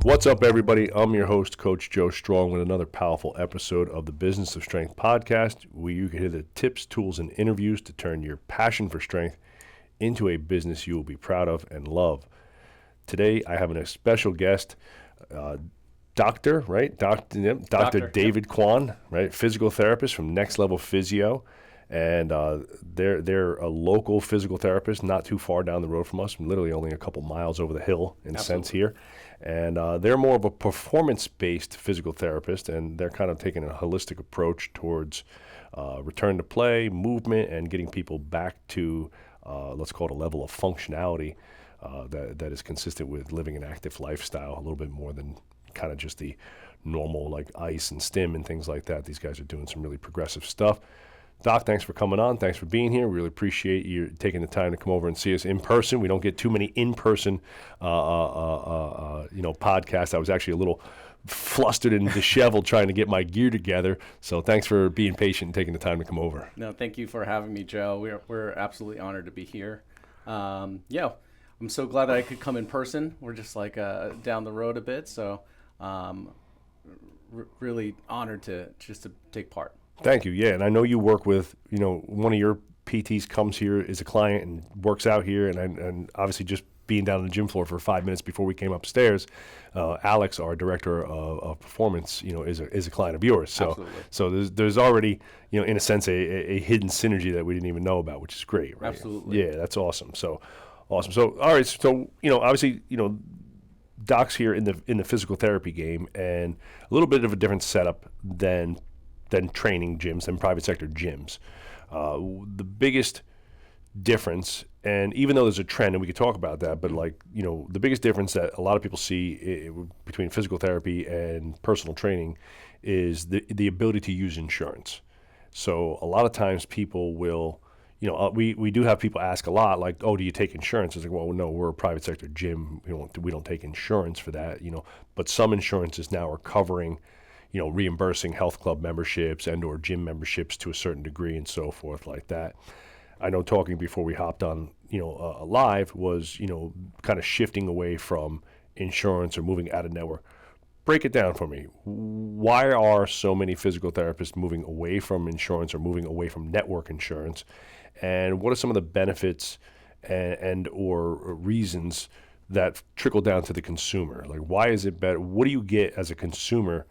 What's up, everybody? I'm your host, Coach Joe Strong, with another powerful episode of the Business of Strength podcast, where you can hear the tips, tools, and interviews to turn your passion for strength into a business you will be proud of and love. Today, I have a special guest, Dr. David Kwon, right? Physical therapist from Next Level Physio. And they're a local physical therapist, not too far down the road from us, literally only a couple miles over the hill in a sense here. And they're more of a performance-based physical therapist, and they're kind of taking a holistic approach towards return to play, movement, and getting people back to, let's call it a level of functionality that is consistent with living an active lifestyle, a little bit more than kind of just the normal like ice and stim and things like that. These guys are doing some really progressive stuff. Doc, thanks for coming on. Thanks for being here. We really appreciate you taking the time to come over and see us in person. We don't get too many in-person, podcasts. I was actually a little flustered and disheveled trying to get my gear together. So thanks for being patient and taking the time to come over. No, thank you for having me, Joe. We're absolutely honored to be here. I'm so glad that I could come in person. We're just like down the road a bit, so really honored to take part. Thank you. Yeah, and I know you work with, one of your PTs comes here, is a client, and works out here, and obviously just being down on the gym floor for 5 minutes before we came upstairs, Alex, our director of performance, is a client of yours. So, Absolutely. So there's already, in a sense, a hidden synergy that we didn't even know about, which is great, right? Absolutely. Yeah, that's awesome. So, awesome. So, all right. So, obviously, Doc's here in the physical therapy game, and a little bit of a different setup than training gyms and private sector gyms. The biggest difference, and even though there's a trend, and we could talk about that, but the biggest difference that a lot of people see between physical therapy and personal training is the ability to use insurance. So a lot of times people will, we do have people ask a lot, like, oh, do you take insurance? It's like, well, no, we're a private sector gym. We don't take insurance for that, but some insurances now are covering reimbursing health club memberships and or gym memberships to a certain degree and so forth like that. I know talking before we hopped on, live was, kind of shifting away from insurance or moving out of network. Break it down for me. Why are so many physical therapists moving away from insurance or moving away from network insurance? And what are some of the benefits and or reasons that trickle down to the consumer? Like, why is it better? What do you get as a consumer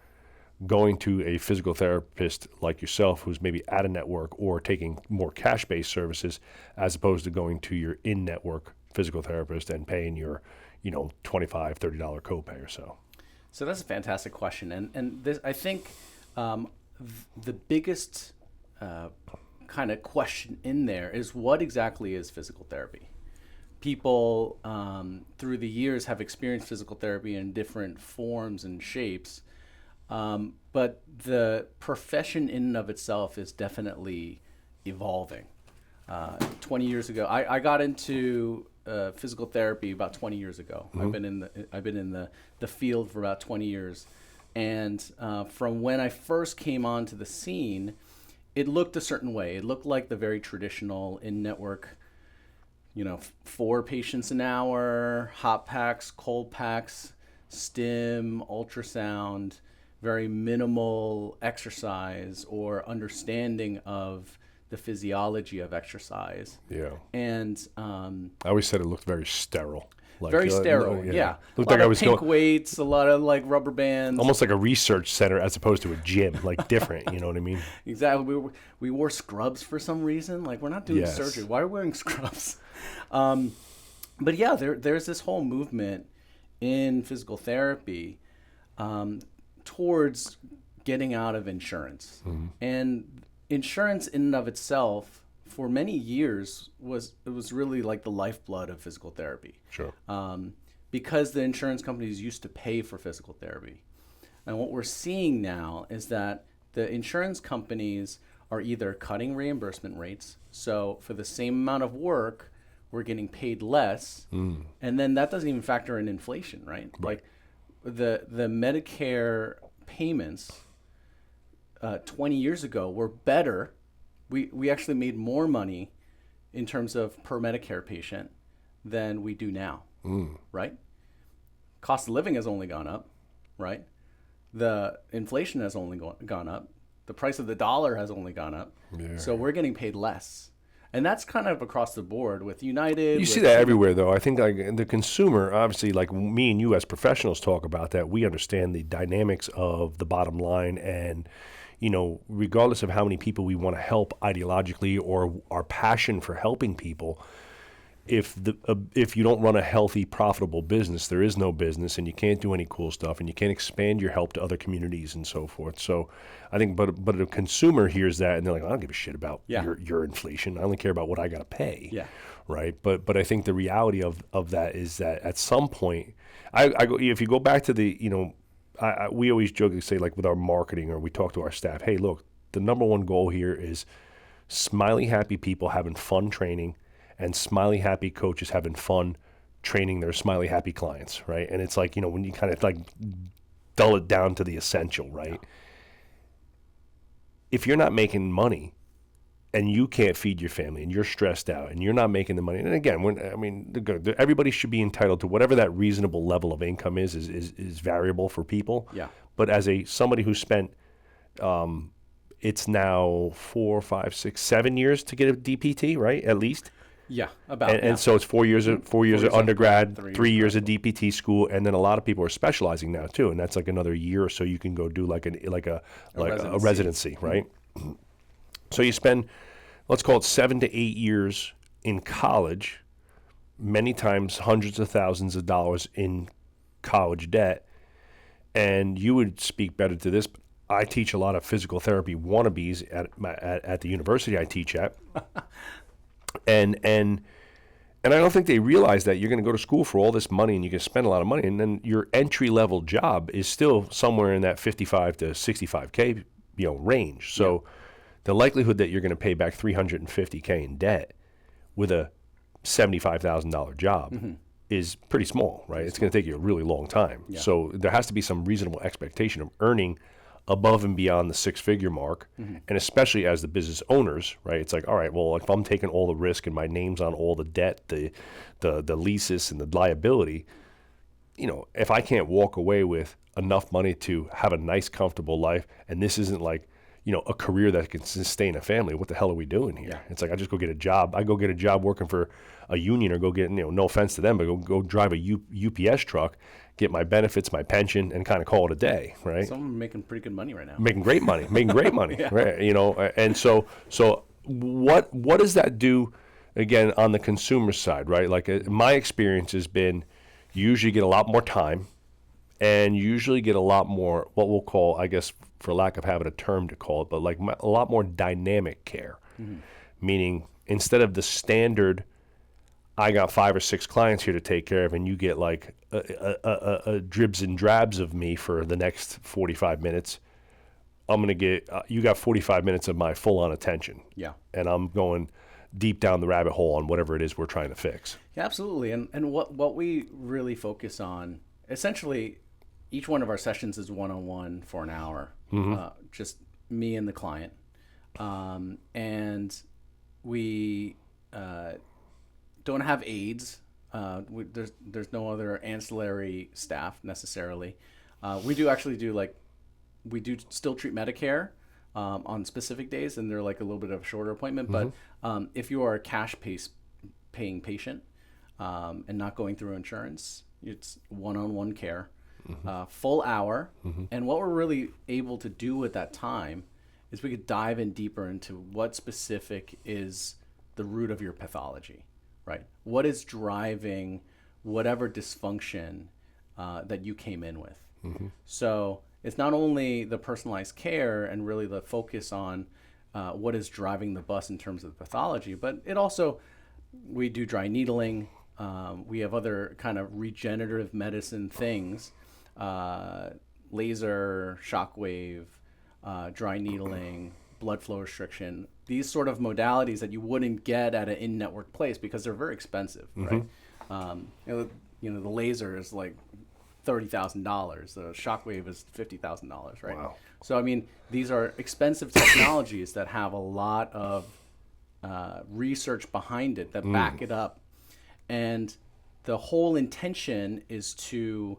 going to a physical therapist like yourself who's maybe at a network or taking more cash-based services as opposed to going to your in-network physical therapist and paying your, $25, $30 copay or so? So that's a fantastic question. And this, I think the biggest kind of question in there is, what exactly is physical therapy? People through the years have experienced physical therapy in different forms and shapes. But the profession in and of itself is definitely evolving. 20 years ago, I got into physical therapy about 20 years ago. Mm-hmm. I've been in the field for about 20 years, and from when I first came onto the scene, it looked a certain way. It looked like the very traditional in-network, 4 patients an hour, hot packs, cold packs, stim, ultrasound. Very minimal exercise or understanding of the physiology of exercise. Yeah. And I always said it looked very sterile. Very sterile, yeah. Looked like I was pink weights, a lot of like rubber bands. Almost like a research center as opposed to a gym, like different, you know what I mean? Exactly. We wore scrubs for some reason. Like, we're not doing surgery. Why are we wearing scrubs? But yeah, there's this whole movement in physical therapy towards getting out of insurance. Mm-hmm. And insurance in and of itself for many years was really like the lifeblood of physical therapy. Sure. Because the insurance companies used to pay for physical therapy. And what we're seeing now is that the insurance companies are either cutting reimbursement rates, so for the same amount of work, we're getting paid less, and then that doesn't even factor in inflation, right? Like the Medicare payments 20 years ago were better. We actually made more money in terms of per Medicare patient than we do now, right? cost of living has only gone up, right? The inflation has only gone up. The price of the dollar has only gone up. Yeah. So we're getting paid less. And that's kind of across the board with United. You see that everywhere, though. I think like the consumer, obviously, like me and you as professionals talk about that. We understand the dynamics of the bottom line, and regardless of how many people we want to help ideologically or our passion for helping people, if you don't run a healthy, profitable business, there is no business, and you can't do any cool stuff, and you can't expand your help to other communities and so forth. So I think, but a consumer hears that and they're like, I don't give a shit about your inflation. I only care about what I got to pay. Yeah. Right. But I think the reality of that is that at some point, if you go back to we always jokingly say, like with our marketing, or we talk to our staff, hey, look, the number one goal here is smiley, happy people having fun training, and smiley, happy coaches having fun training their smiley, happy clients, right? And it's like, when you kind of like dull it down to the essential, right? If you're not making money and you can't feed your family and you're stressed out and you're not making the money, and again, everybody should be entitled to whatever that reasonable level of income is variable for people. Yeah. But as somebody who spent, it's now 4, 5, 6, 7 years to get a DPT, right? At least. Yeah, about. And so it's 4 years of undergrad, 3 years of school. DPT school, and then a lot of people are specializing now too, and that's like another year or so you can go do like a residency, right? Mm-hmm. So you spend, let's call it 7 to 8 years in college, many times hundreds of thousands of dollars in college debt, and you would speak better to this. But I teach a lot of physical therapy wannabes at the university I teach at. And I don't think they realize that you're going to go to school for all this money and you can spend a lot of money, and then your entry level job is still somewhere in that 55 to 65K range. So the likelihood that you're going to pay back $350K in debt with a $75,000 job is pretty small, right? It's going to take you a really long time. Yeah. So there has to be some reasonable expectation of earning above and beyond the six-figure mark, and especially as the business owners, right? It's like, all right, well, if I'm taking all the risk and my name's on all the debt, the leases and the liability, if I can't walk away with enough money to have a nice, comfortable life, and this isn't like, a career that can sustain a family, what the hell are we doing here? Yeah. It's like I just go get a job. I go get a job working for a union, or go get, no offense to them, but go drive a UPS truck, get my benefits, my pension, and kind of call it a day, right? Some are making pretty good money right now. Making great money, yeah. Right? And so what does that do, again, on the consumer side, right? Like my experience has been, you usually get a lot more time, and you usually get a lot more, what we'll call, I guess, for lack of having a term to call it, but like a lot more dynamic care, meaning instead of the standard, I got 5 or 6 clients here to take care of, and you get like a dribs and drabs of me for the next 45 minutes. I'm going to get, you got 45 minutes of my full on attention. Yeah. And I'm going deep down the rabbit hole on whatever it is we're trying to fix. Yeah, absolutely. And what we really focus on, essentially, each one of our sessions is one-on-one for an hour, just me and the client. And we don't have aides. There's no other ancillary staff necessarily. We do still treat Medicare on specific days, and they're like a little bit of a shorter appointment. But if you are a cash paying patient and not going through insurance, it's one-on-one care, full hour. And what we're really able to do at that time is we could dive in deeper into what specific is the root of your pathology, right? What is driving whatever dysfunction that you came in with? So it's not only the personalized care and really the focus on what is driving the bus in terms of the pathology, but it also, we do dry needling. We have other kind of regenerative medicine things, laser, shockwave, dry needling, blood flow restriction, these sort of modalities that you wouldn't get at an in-network place because they're very expensive, right? The laser is like $30,000. The shockwave is $50,000, right? Wow. So, I mean, these are expensive technologies that have a lot of research behind it that back it up. And the whole intention is to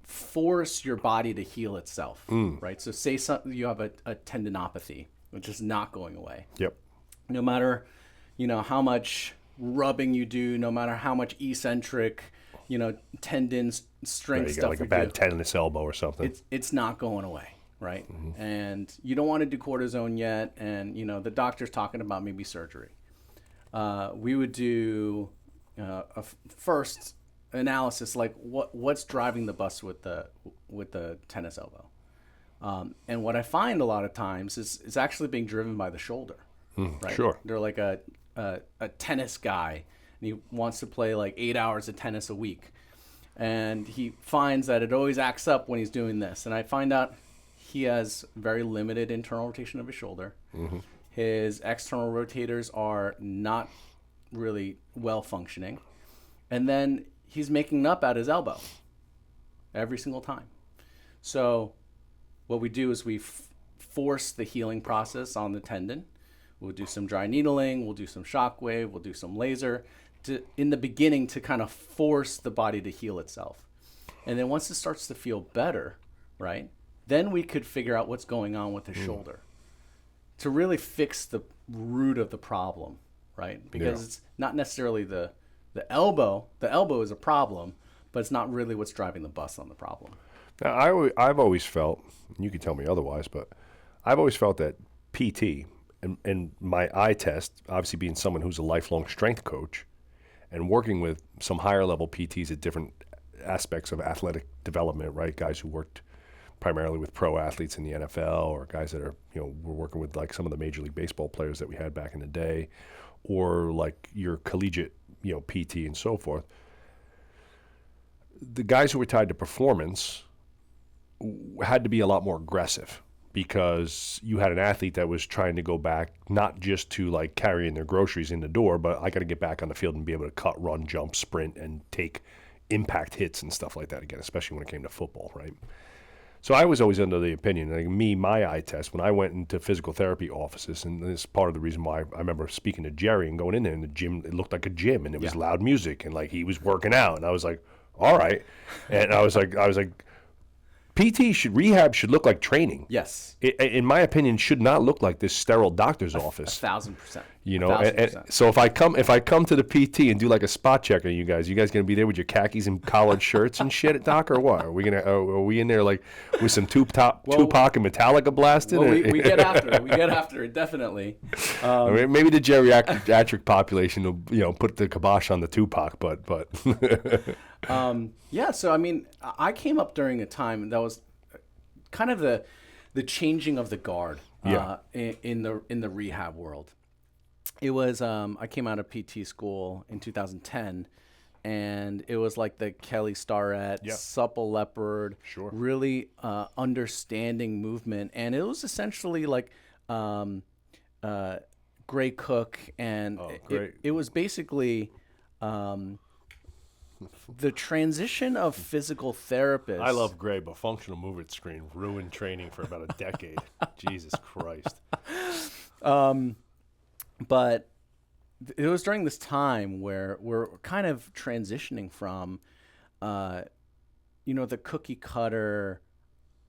force your body to heal itself, right? So say you have a tendinopathy, which is not going away. Yep. No matter, how much rubbing you do, no matter how much eccentric, tendons, strength You got stuff like a you bad do, tendinous elbow or something. it's not going away, right? And you don't want to do cortisone yet, and the doctor's talking about maybe surgery. We would do first analysis, like what's driving the bus with the tennis elbow. And what I find a lot of times is it's actually being driven by the shoulder, right? Sure. They're like a tennis guy, and he wants to play like 8 hours of tennis a week. And he finds that it always acts up when he's doing this. And I find out he has very limited internal rotation of his shoulder. His external rotators are not really well functioning. And then he's making up at his elbow every single time. So what we do is we force the healing process on the tendon. We'll do some dry needling, we'll do some shockwave, we'll do some laser in the beginning to kind of force the body to heal itself. And then once it starts to feel better, right, then we could figure out what's going on with the shoulder to really fix the root of the problem, right? Because it's not necessarily the elbow. The elbow is a problem, but it's not really what's driving the bus on the problem. Now, I've always felt, and you can tell me otherwise, but I've always felt that PT and my eye test, obviously being someone who's a lifelong strength coach and working with some higher level PTs at different aspects of athletic development, right? Guys who worked primarily with pro athletes in the NFL, or guys that are, we're working with like some of the Major League Baseball players that we had back in the day, or like your collegiate, PT and so forth. The guys who were tied to performance had to be a lot more aggressive, because you had an athlete that was trying to go back not just to like carrying their groceries in the door, but I got to get back on the field and be able to cut, run, jump, sprint, and take impact hits and stuff like that again, especially when it came to football, right? So I was always under the opinion, like my eye test, when I went into physical therapy offices, and this is part of the reason why I remember speaking to Jerry and going in there, and the gym, it looked like a gym, and it was loud music, and like he was working out, and I was like, all right. And I was like, rehab should look like training. Yes. In my opinion, should not look like this sterile doctor's office. 1,000%. And so if I come to the PT and do like a spot check on you guys gonna be there with your khakis and collared shirts and shit, Doc, or what? Are we in there like with some Tupac and Metallica blasted? Well, we get after it. We get after it, definitely. Maybe the geriatric population will put the kibosh on the Tupac, but yeah. So I mean, I came up during a time that was kind of the changing of the guard in the rehab world. It was I came out of PT school in 2010, and it was like the Kelly Starrett, Supple Leopard, really understanding movement, and it was essentially like Gray Cook, and it was basically the transition of physical therapists. I love Gray, but functional movement screen ruined training for about a decade. Jesus Christ. But it was during this time where we're kind of transitioning from, the cookie cutter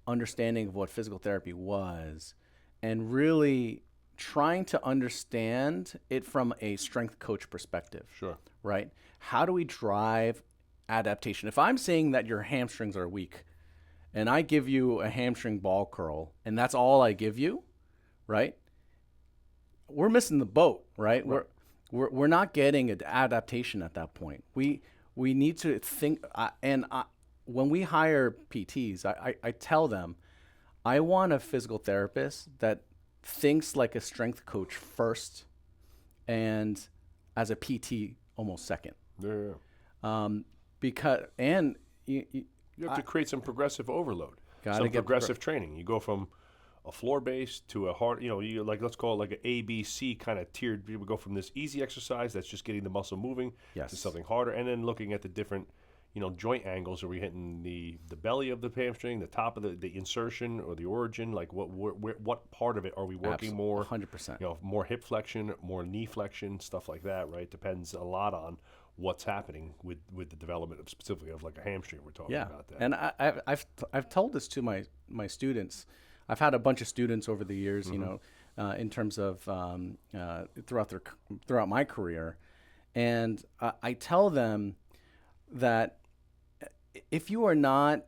understanding of what physical therapy was, and really trying to understand it from a strength coach perspective. Sure. Right? How do we drive adaptation? If I'm saying that your hamstrings are weak, and I give you a hamstring ball curl, and that's all I give you, right? We're missing the boat, right? We're not getting an adaptation at that point. We need to think, when we hire PTs, I tell them, I want a physical therapist that thinks like a strength coach first, and as a PT almost second. Yeah. Because you have to create some progressive overload, some progressive training. You go from a floor base to a hard, you like, let's call it like an ABC kind of tiered. We go from this easy exercise that's just getting the muscle moving to something harder, and then looking at the different, joint angles. Are we hitting the belly of the hamstring, the top of the insertion, or the origin? Like what part of it are we working more? 100%. More hip flexion, more knee flexion, stuff like that, right? Depends a lot on what's happening with the development of specifically of like a hamstring. We're talking Yeah, about that. and I've told this to my students. I've had a bunch of students over the years, you know, in terms of throughout my career, and I tell them that if you are not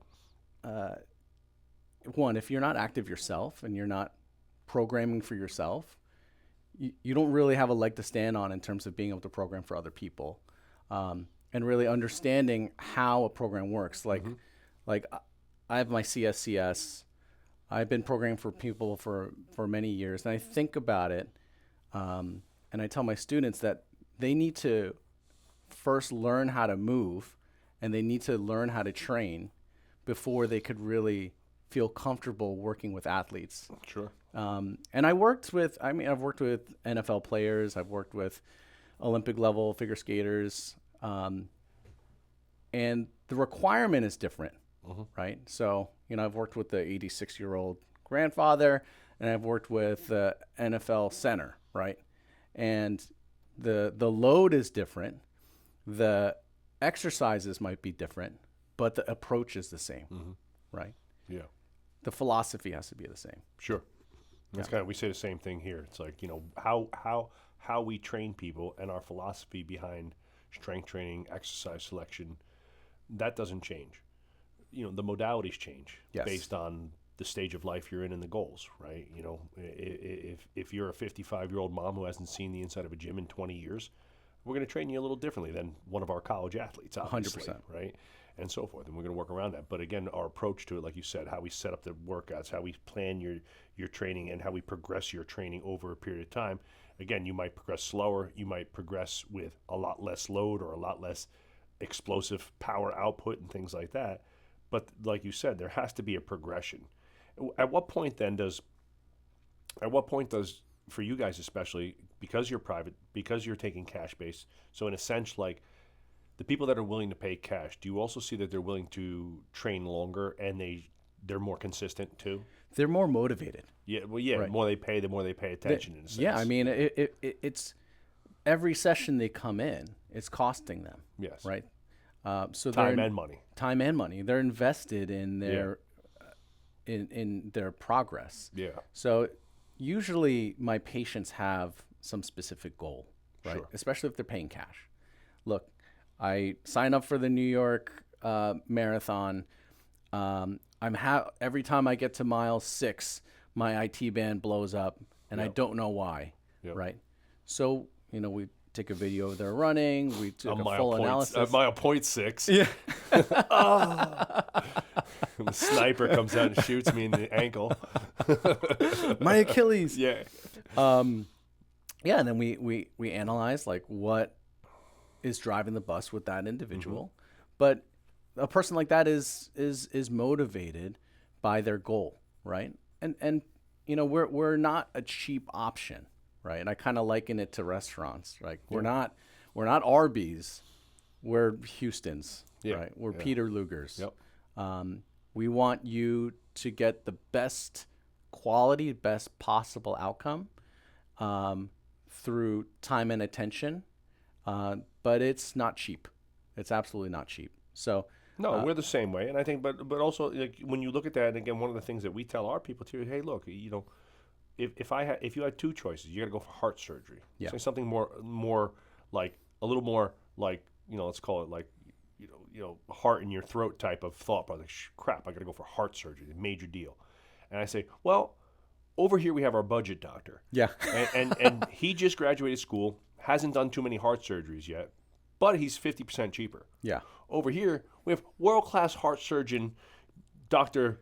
if you're not active yourself and you're not programming for yourself, you don't really have a leg to stand on in terms of being able to program for other people, and really understanding how a program works. Like I have my CSCS. I've been programming for people for many years, and I think about it, and I tell my students that they need to first learn how to move, and they need to learn how to train before they could really feel comfortable working with athletes. Sure. And I've worked with NFL players. I've worked with Olympic level figure skaters. And the requirement is different, right? So, you know, I've worked with the 86-year-old grandfather, and I've worked with the NFL center, right? And the load is different. The exercises might be different, but the approach is the same, right? Yeah. The philosophy has to be the same. Sure. That's kind of, we say the same thing here. It's like, you know, how we train people and our philosophy behind strength training, exercise selection, that doesn't change. You know, the modalities change based on the stage of life you're in and the goals, right? You know, if you're a 55-year-old mom who hasn't seen the inside of a gym in 20 years, we're going to train you a little differently than one of our college athletes, obviously, 100%. right? And so forth. And we're going to work around that. But again, our approach to it, like you said, how we set up the workouts, how we plan your training, and how we progress your training over a period of time. Again, you might progress slower. You might progress with a lot less load or a lot less explosive power output and things like that. But like you said, there has to be a progression. At what point does, for you guys especially, because you're private, because you're taking cash-based, so in a sense, like, the people that are willing to pay cash, do you also see that they're willing to train longer and they're more consistent too? They're more motivated. Yeah, well, yeah. Right. The more they pay, the more they pay attention. In a sense. Yeah, I mean, it's every session they come in, it's costing them. Yes. Right. So time and money. Time and money. They're invested in their in their progress. Yeah. So usually my patients have some specific goal, right? Sure. Especially if they're paying cash. Look, I sign up for the New York marathon. Every time I get to mile 6, my IT band blows up, and I don't know why, right? So, you know, we take a video of their running. We took a full analysis. Mile 0.6. Yeah. The sniper comes out and shoots me in the ankle. My Achilles. Yeah. Yeah, and then we analyze like what is driving the bus with that individual. But a person like that is motivated by their goal, right? And you know, we're not a cheap option, right? And I kind of liken it to restaurants. Like we're not Arby's, we're Houston's, right? We're Peter Luger's. Yep. We want you to get the best quality, best possible outcome through time and attention, but it's not cheap. It's absolutely not cheap. So no, we're the same way, and I think, but also like, when you look at that, and again, one of the things that we tell our people too, hey, look, you know, if you had two choices, you got to go for heart surgery. Yeah. Say something more like a little more like, you know, let's call it like, you know, heart in your throat type of thought. But like, crap, I got to go for heart surgery, a major deal. And I say, well, over here we have our budget doctor. Yeah. and he just graduated school, hasn't done too many heart surgeries yet, but he's 50% cheaper. Yeah. Over here, we have world-class heart surgeon, Dr.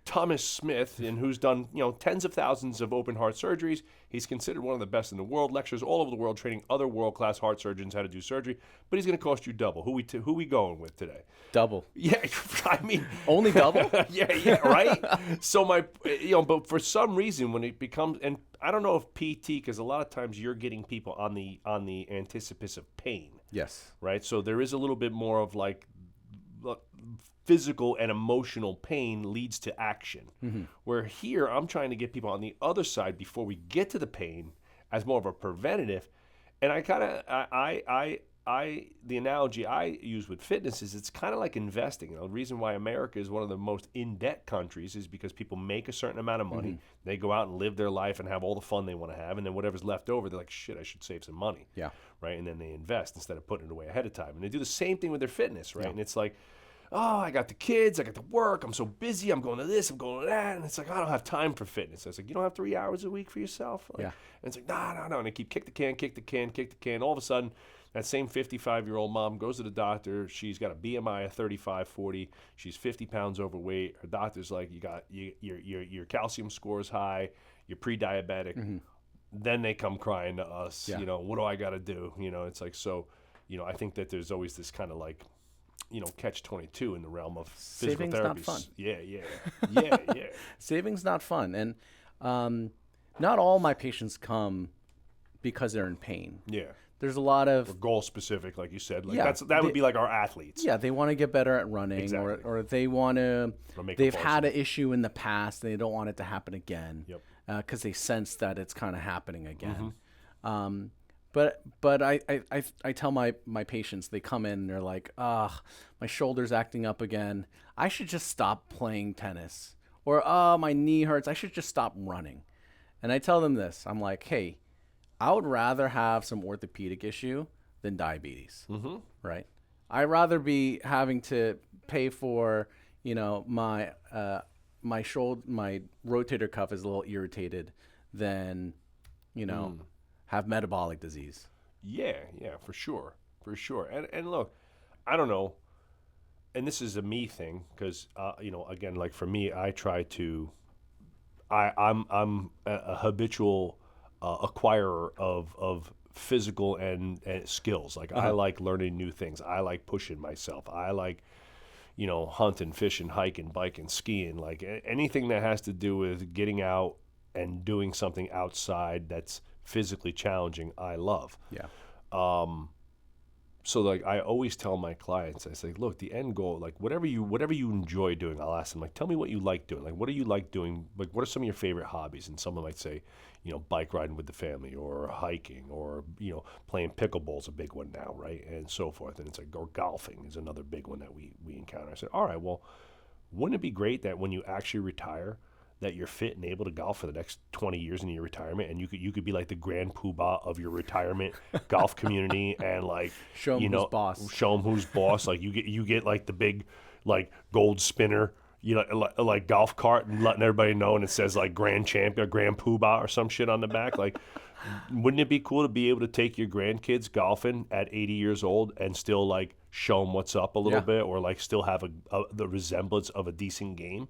Thomas Smith, and who's done tens of thousands of open heart surgeries. He's considered one of the best in the world. Lectures all over the world, training other world-class heart surgeons how to do surgery. But he's going to cost you double. Who we going with today? Double. Yeah, I mean only double. yeah, right. So but for some reason when it becomes, and I don't know if PT, because a lot of times you're getting people on the antecipus of pain. Yes. Right. So there is a little bit more of like physical and emotional pain leads to action. Mm-hmm. Where here I'm trying to get people on the other side before we get to the pain as more of a preventative. And I the analogy I use with fitness is it's kind of like investing. The reason why America is one of the most in-debt countries is because people make a certain amount of money, they go out and live their life and have all the fun they want to have, and then whatever's left over, they're like, shit, I should save some money. Yeah. Right? And then they invest instead of putting it away ahead of time. And they do the same thing with their fitness, right? And it's like, oh, I got the kids, I got the work, I'm so busy, I'm going to this, I'm going to that. And it's like, I don't have time for fitness. I was like, you don't have 3 hours a week for yourself? Like, Yeah. And it's like, no. And they keep kick the can. All of a sudden, that same 55-year-old mom goes to the doctor. She's got a BMI of 35, 40. She's 50 pounds overweight. Her doctor's like, your calcium score is high. You're pre-diabetic. Then they come crying to us. Yeah. What do I got to do? It's like, so, I think that there's always this kind of like, catch-22 in the realm of physical Saving's therapy. not fun. Yeah. Saving's not fun. And not all my patients come because they're in pain. Yeah. There's a lot of Or goal specific, like you said. Like Yeah, that would be like our athletes. yeah, they want to get better at running, Exactly. or they want to. Or make a They've varsity. had an issue in the past, and they don't want it to happen again. Yep. Because they sense that it's kind of happening again. Mm-hmm. But I tell my patients, they come in and they're like, my shoulder's acting up again. I should just stop playing tennis. Or, my knee hurts. I should just stop running. And I tell them this. I'm like, hey, I would rather have some orthopedic issue than diabetes, right? I'd rather be having to pay for, my my rotator cuff is a little irritated than, have metabolic disease. Yeah, for sure. And look, I don't know, and this is a me thing because again, like for me, I try to, I'm a habitual acquirer of physical and skills. Like I like learning new things. I like pushing myself. I like hunting, fishing, hiking, biking, skiing. Like anything that has to do with getting out and doing something outside that's physically challenging, I love. Yeah. So like I always tell my clients, I say, look, the end goal, like whatever you enjoy doing, I'll ask them, like, tell me what you like doing. Like, what do you like doing? Like, what are some of your favorite hobbies? And someone might say, bike riding with the family, or hiking, or playing pickleball is a big one now, right? And so forth. And it's like, or golfing is another big one that we encounter. I said, all right, well, wouldn't it be great that when you actually retire, that you're fit and able to golf for the next 20 years in your retirement, and you could be like the grand poobah of your retirement golf community, and like Show 'em who's boss. Show them who's boss. Like you get like the big like gold spinner, like golf cart, and letting everybody know, and it says like grand champion, grand poobah, or some shit on the back. Like, wouldn't it be cool to be able to take your grandkids golfing at 80 years old and still like show them what's up a little bit, or like still have the resemblance of a decent game?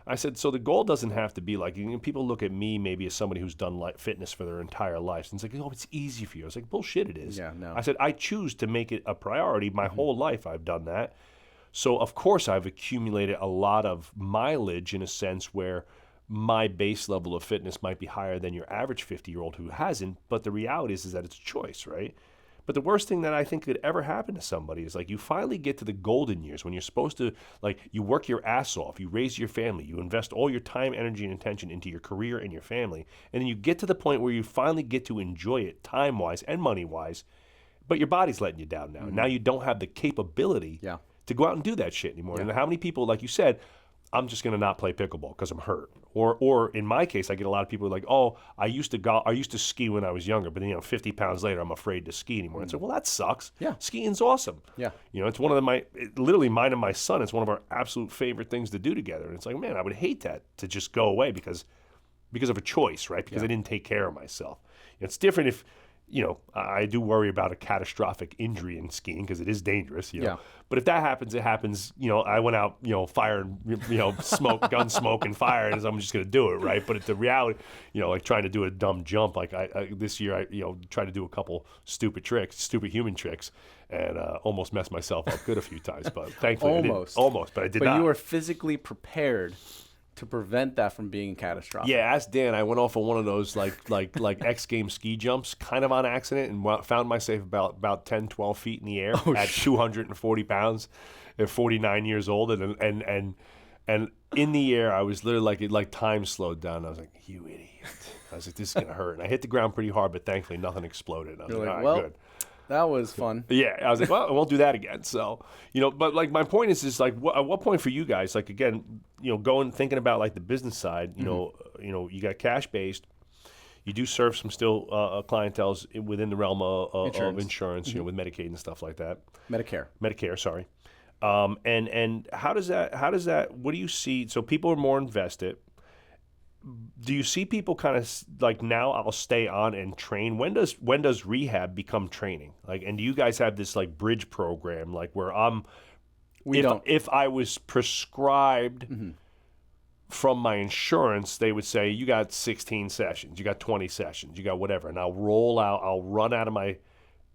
I said, so the goal doesn't have to be like, people look at me maybe as somebody who's done fitness for their entire life, and it's like, oh, it's easy for you. I was like, bullshit, it is. Yeah, no. I said, I choose to make it a priority. My whole life I've done that. So of course I've accumulated a lot of mileage in a sense where my base level of fitness might be higher than your average 50-year-old who hasn't, but the reality is that it's a choice, right? But the worst thing that I think could ever happen to somebody is like you finally get to the golden years when you're supposed to, like, you work your ass off, you raise your family, you invest all your time, energy, and attention into your career and your family, and then you get to the point where you finally get to enjoy it time-wise and money-wise, but your body's letting you down now. Now you don't have the capability to go out and do that shit anymore. And how many people, like you said, I'm just going to not play pickleball because I'm hurt. Or in my case, I get a lot of people like, oh, I used to ski when I was younger, but then 50 pounds later, I'm afraid to ski anymore. And so, well, that sucks. Yeah. Skiing's awesome. Yeah. It's one of literally mine and my son, it's one of our absolute favorite things to do together. And it's like, man, I would hate that to just go away because of a choice, right? Because I didn't take care of myself. It's different if, I do worry about a catastrophic injury in skiing because it is dangerous, Yeah. But if that happens, it happens. I went out, fire and, smoke, gun smoke and fire, and I'm just going to do it, right? But it's the reality, like trying to do a dumb jump, like this year, I tried to do a couple stupid human tricks, and almost messed myself up good a few times, but thankfully I didn't. Almost, but I did not. But you were physically prepared to prevent that from being catastrophic. Yeah, ask Dan. I went off on one of those like X Games ski jumps, kind of on accident, and found myself about 10, 12 feet in the air at 240 pounds, at 49 years old, and in the air, I was literally like time slowed down. I was like, you idiot. I was like, this is gonna hurt, and I hit the ground pretty hard, but thankfully nothing exploded. I was You're like, like, all right, well, good. That was fun. Yeah, I was like, well, I won't do that again. So, but like my point is like, at what point for you guys, like again, thinking about like the business side, you got cash based, you do serve some still clientels within the realm of insurance, with Medicaid and stuff like that. Medicare, sorry. And how does that? What do you see? So people are more invested. Do you see people kind of like now I'll stay on and train? When does rehab become training? Like, and do you guys have this like bridge program like where if I was prescribed from my insurance, they would say you got 16 sessions, you got 20 sessions, you got whatever, and I'll run out of my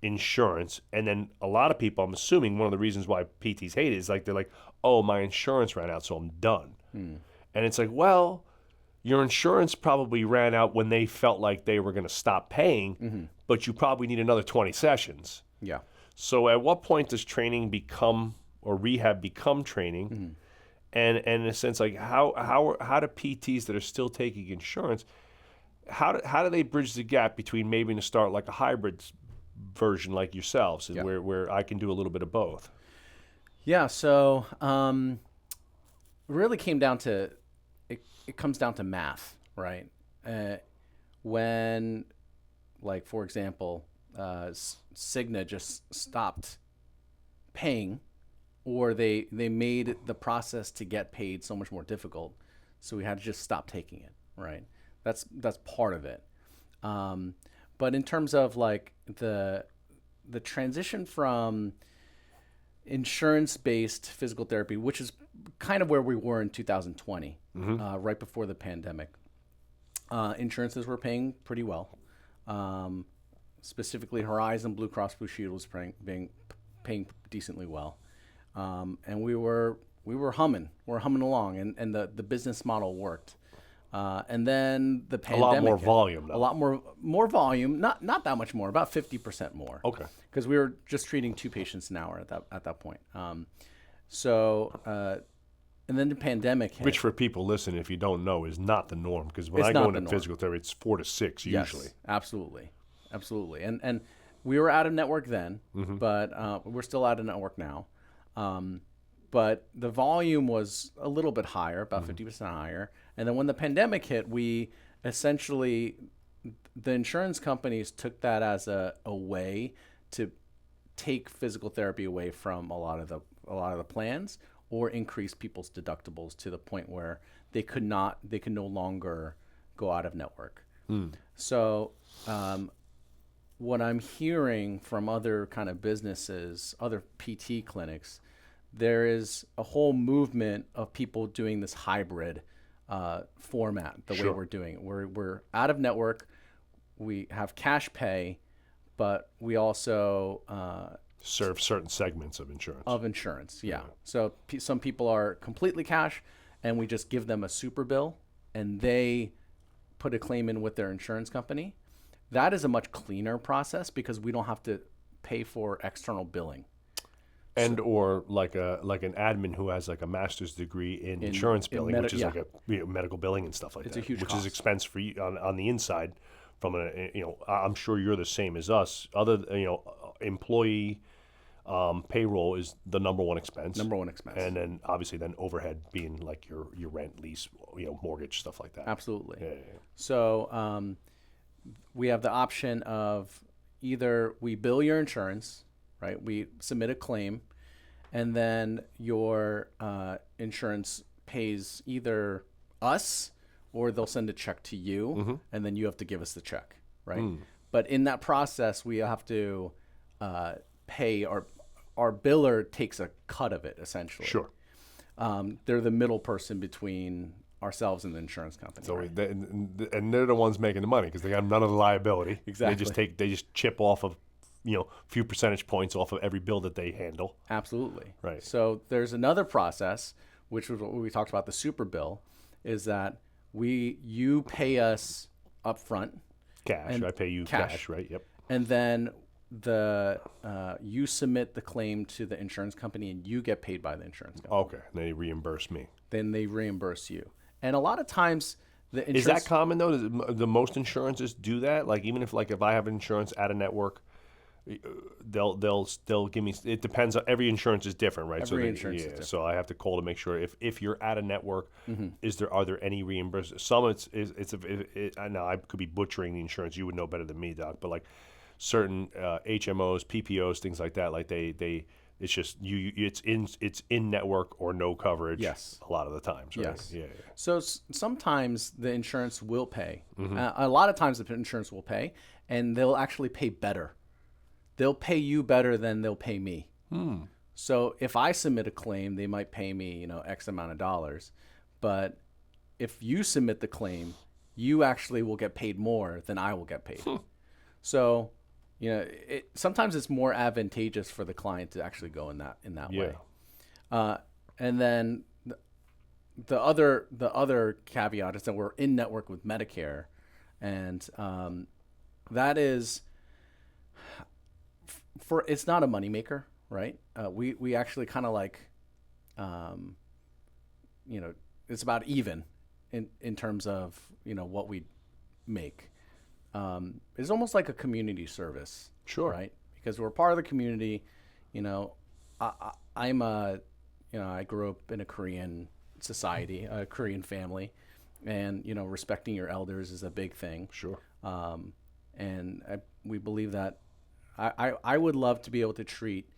insurance, and then a lot of people, I'm assuming one of the reasons why PTs hate it is like they're like, oh, my insurance ran out, so I'm done. And it's like, well, your insurance probably ran out when they felt like they were going to stop paying, but you probably need another 20 sessions. Yeah. So at what point does training become, or rehab become training? And in a sense, like how do PTs that are still taking insurance, how do they bridge the gap between maybe to start like a hybrid version like yourselves, and where I can do a little bit of both? Yeah. So really came down to it comes down to math, right? When, like, for example, Cigna just stopped paying, or they made the process to get paid so much more difficult, so we had to just stop taking it, right? That's part of it. But in terms of like the transition from insurance-based physical therapy, which is kind of where we were in 2020, right before the pandemic. Insurances were paying pretty well. Specifically, Horizon, Blue Cross Blue Shield was paying decently well, and we were humming. We're humming along, and the business model worked. And then the pandemic. A lot more volume, though. A lot more volume. Not that much more. About 50% more. Okay. Because we were just treating 2 patients an hour at that point. And then the pandemic hit. Which for people listening, if you don't know, is not the norm. Because when I go into physical therapy, it's 4 to 6 usually. Yes, absolutely. And we were out of network then, but we're still out of network now. But the volume was a little bit higher, about 50% higher. And then when the pandemic hit, we essentially, the insurance companies took that as a way to take physical therapy away from a lot of the plans, or increase people's deductibles to the point where they could no longer go out of network. So what I'm hearing from other kind of businesses, other PT clinics, there is a whole movement of people doing this hybrid format, the way we're doing it. We're out of network, we have cash pay, but we also serve certain segments of insurance. Yeah. So some people are completely cash, and we just give them a super bill, and they put a claim in with their insurance company. That is a much cleaner process because we don't have to pay for external billing. And or like an admin who has like a master's degree in insurance billing, which is like a medical billing and stuff like that, a huge which cost. is expense for you on the inside. From I'm sure you're the same as us. Employee payroll is the number one expense. And then obviously overhead being like your rent, lease, mortgage, stuff like that. Absolutely. Yeah. So we have the option of either we bill your insurance, right? We submit a claim, and then your insurance pays either us or they'll send a check to you, and then you have to give us the check, right? But in that process, we have to pay our biller takes a cut of it, essentially. Sure. They're the middle person between ourselves and the insurance company. So right? and they're the ones making the money because they got none of the liability. Exactly. They just chip off of a few percentage points off of every bill that they handle. Absolutely. Right. So there's another process, which was what we talked about, the super bill, is that you pay us up front. Cash. I pay you cash, right? Yep. And then you submit the claim to the insurance company, and you get paid by the insurance company. Okay. And they reimburse me. Then they reimburse you. And a lot of times the insurance... Is that common though? Do most insurances do that? Like even if I have insurance out of network, they'll give me. It depends on every insurance is different, right? Every insurance is different. So I have to call to make sure if you're at a network, are there any reimbursements? Some now I could be butchering the insurance. You would know better than me, Doc. But like certain HMOs, PPOs, things like that, like they it's just it's in network or no coverage. Yes. A lot of the times. Right? Yes. Yeah. So sometimes the insurance will pay. A lot of times the insurance will pay, and they'll actually pay better. They'll pay you better than they'll pay me. So if I submit a claim, they might pay me, X amount of dollars. But if you submit the claim, you actually will get paid more than I will get paid. So, sometimes it's more advantageous for the client to actually go in that way. And then the other caveat is that we're in network with Medicare, and that is it's not a moneymaker, right? We actually kind of like, it's about even in terms of what we make. It's almost like a community service, Sure. right? Because we're part of the community. I grew up in a Korean society, a Korean family, and respecting your elders is a big thing. Sure. And we believe that I would love to be able to treat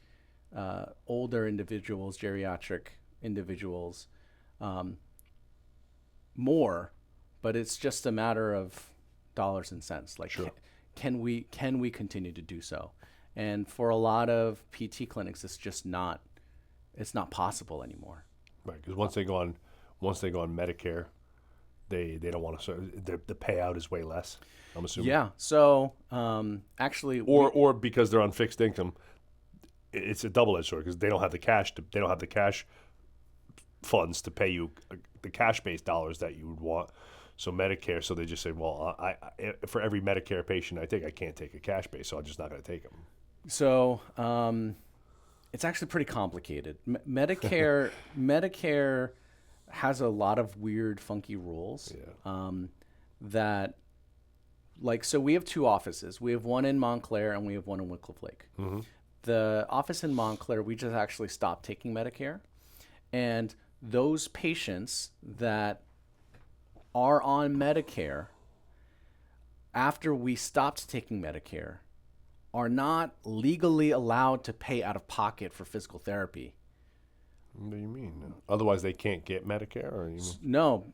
older individuals, geriatric individuals, more, but it's just a matter of dollars and cents. Like, Sure. Can we continue to do so? And for a lot of PT clinics, it's not possible anymore. Right, because once they go on Medicare, they don't want to serve. The payout is way less, I'm assuming. Yeah. So actually, or because they're on fixed income, it's a double-edged sword because they don't have the cash funds to pay you the cash-based dollars that you would want. So Medicare, so they just say, well, I for every Medicare patient I take, I can't take a cash base, so I'm just not going to take them. So it's actually pretty complicated. Medicare has a lot of weird, funky rules. Yeah. That, like, so we have two offices. We have one in Montclair and we have one in Wycliffe Lake. Mm-hmm. The office in Montclair, we just actually stopped taking Medicare, and those patients that are on Medicare after we stopped taking Medicare are not legally allowed to pay out of pocket for physical therapy. What do you mean? Otherwise, they can't get Medicare, or you mean No,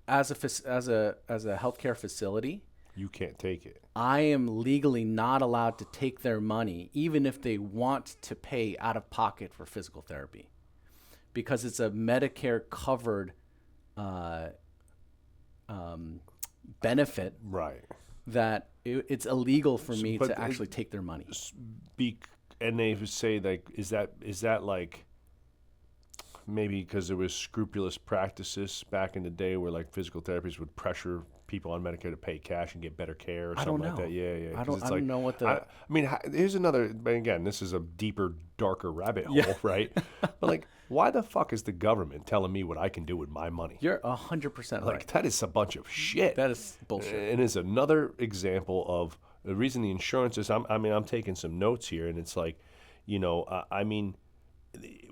as a healthcare facility, you can't take it? I am legally not allowed to take their money, even if they want to pay out of pocket for physical therapy, because it's a Medicare covered benefit. Right. That it's illegal for me to actually take their money. And they say, like, is that like maybe because there was scrupulous practices back in the day where like physical therapists would pressure people on Medicare to pay cash and get better care or something like that? Yeah. I don't know what the. I mean, here's another. But again, this is a deeper, darker rabbit hole, right? But like, why the fuck is the government telling me what I can do with my money? You're 100% right. Like, that is a bunch of shit. That is bullshit. And it's another example of the reason the insurance is. I'm taking some notes here, and it's like, I mean,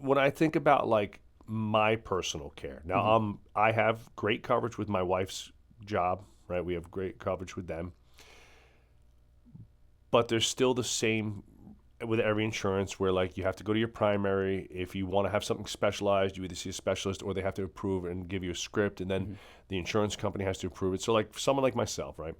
when I think about like my personal care. Now, I have great coverage with my wife's job, right? We have great coverage with them. But there's still the same with every insurance where, like, you have to go to your primary. If you want to have something specialized, you either see a specialist or they have to approve and give you a script, and then the insurance company has to approve it. So, like, for someone like myself, right,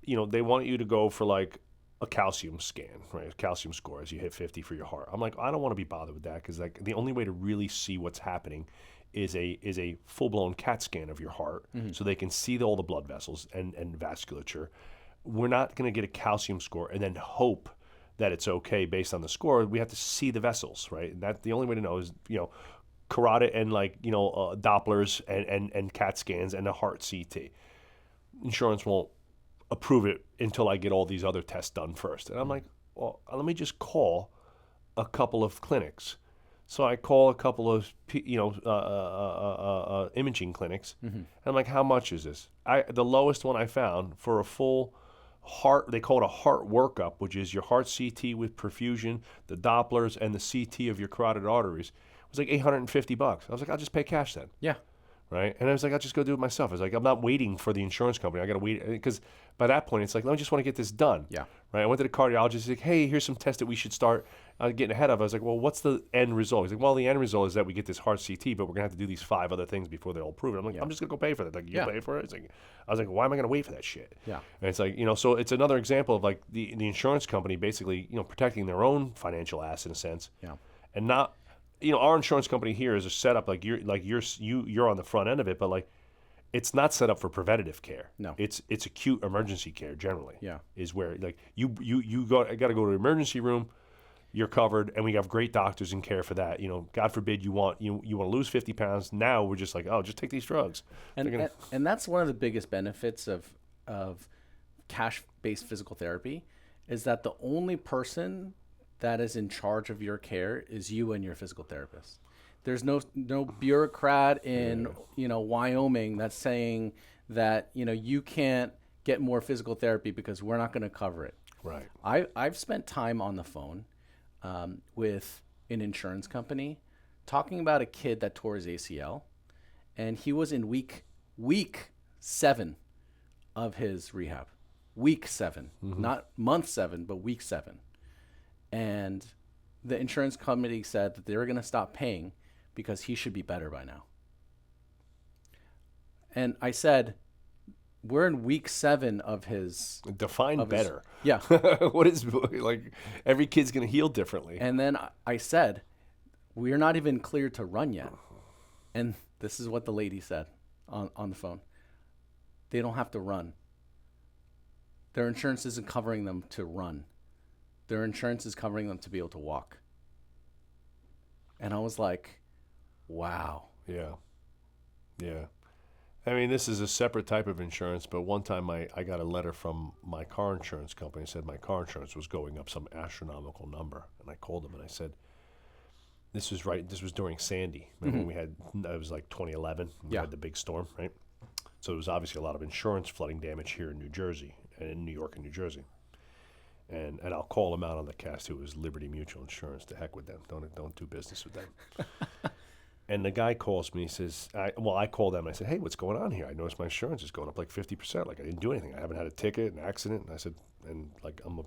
they want you to go for, like, a calcium scan, right? A calcium score as you hit 50 for your heart. I'm like, I don't want to be bothered with that because, like, the only way to really see what's happening is a full-blown CAT scan of your heart, so they can see all the blood vessels and vasculature. We're not going to get a calcium score and then hope that it's okay based on the score. We have to see the vessels, right? And that the only way to know is, carotid and Dopplers and CAT scans and a heart CT. Insurance won't approve it until I get all these other tests done first. And I'm like, well, let me just call a couple of clinics. So I call a couple of, imaging clinics. And I'm like, how much is this? The lowest one I found for a full heart. They call it a heart workup, which is your heart CT with perfusion, the Dopplers, and the CT of your carotid arteries. It was like $850. I was like, I'll just pay cash then. Yeah. Right. And I was like, I'll just go do it myself. I was like, I'm not waiting for the insurance company. I got to wait. Because by that point, it's like, no, I just want to get this done. Yeah. Right. I went to the cardiologist. He's like, hey, here's some tests that we should start getting ahead of. I was like, well, what's the end result? He's like, well, the end result is that we get this heart CT, but we're going to have to do these 5 other things before they'll approve it. I'm like, I'm just going to go pay for that. Like, you pay for it? It's like, I was like, why am I going to wait for that shit? Yeah. And it's like, so it's another example of like the insurance company basically, protecting their own financial ass in a sense. Yeah. And not, our insurance company here is a setup like you're on the front end of it, but like, it's not set up for preventative care. No. It's acute emergency care generally. Yeah. Is where like you got to go to the emergency room, you're covered, and we have great doctors and care for that. God forbid you want to lose 50 pounds. Now we're just like, oh, just take these drugs. And that's one of the biggest benefits of cash-based physical therapy is that the only person that is in charge of your care is you and your physical therapist. There's no bureaucrat in Wyoming that's saying that you can't get more physical therapy because we're not going to cover it. Right. I've spent time on the phone with an insurance company talking about a kid that tore his ACL, and he was in week 7 of his rehab. Week 7, not month 7, but week 7, and the insurance company said that they were going to stop paying because he should be better by now. And I said, we're in week 7 of his... Define better. Yeah. What is, like, every kid's going to heal differently. And then I said, we're not even cleared to run yet. And this is what the lady said on the phone. They don't have to run. Their insurance isn't covering them to run. Their insurance is covering them to be able to walk. And I was like, wow. Yeah. Yeah. I mean, this is a separate type of insurance, but one time I got a letter from my car insurance company that said my car insurance was going up some astronomical number. And I called them and I said, this was during Sandy. Remember it was like 2011. We had the big storm, right? So there was obviously a lot of insurance flooding damage here in New Jersey and in New York and New Jersey. And I'll call them out on the cast. It was Liberty Mutual Insurance. To heck with them. Don't do business with them. And the guy calls me. He says, I call them. And I said, hey, what's going on here? I noticed my insurance is going up like 50%. Like I didn't do anything. I haven't had a ticket, an accident. And I said, and like I'm a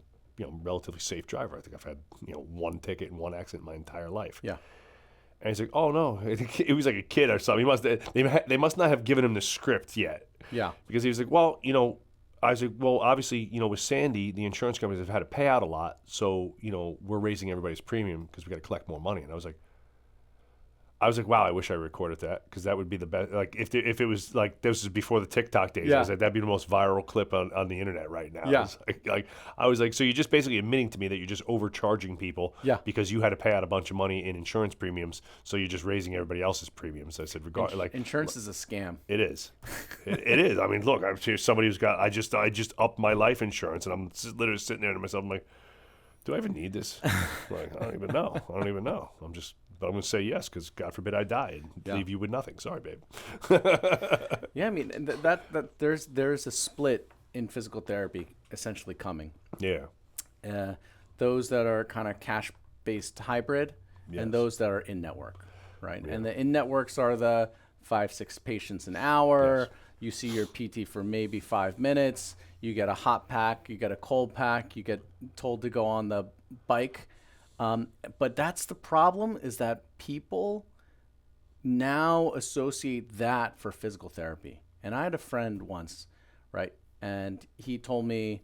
relatively safe driver. I think I've had 1 ticket and 1 accident my entire life. Yeah. And he's like, oh no, it was like a kid or something. They must not have given him the script yet. Yeah. Because he was like, well, I was like, well, obviously, with Sandy, the insurance companies have had to pay out a lot. So, we're raising everybody's premium because we got to collect more money. And I was like, wow, I wish I recorded that because that would be the best. Like if it was like this was before the TikTok days, I was like, that'd be the most viral clip on the internet right now. Yeah. I was like, so you're just basically admitting to me that you're just overcharging people because you had to pay out a bunch of money in insurance premiums. So you're just raising everybody else's premiums. I said, insurance is a scam. It is. It is. I mean, look, I'm sure somebody who's got, I just upped my life insurance and I'm literally sitting there to myself, I'm like, do I even need this? Like, I don't even know. But I'm going to say yes because God forbid I die and leave you with nothing. Sorry, babe. Yeah, I mean, that there's a split in physical therapy essentially coming. Yeah. Those that are kind of cash-based hybrid and those that are in-network, right? Yeah. And the in-networks are the 5-6 patients an hour. Yes. You see your PT for maybe 5 minutes. You get a hot pack. You get a cold pack. You get told to go on the bike. But that's the problem is that people now associate that for physical therapy. And I had a friend once, right? And he told me,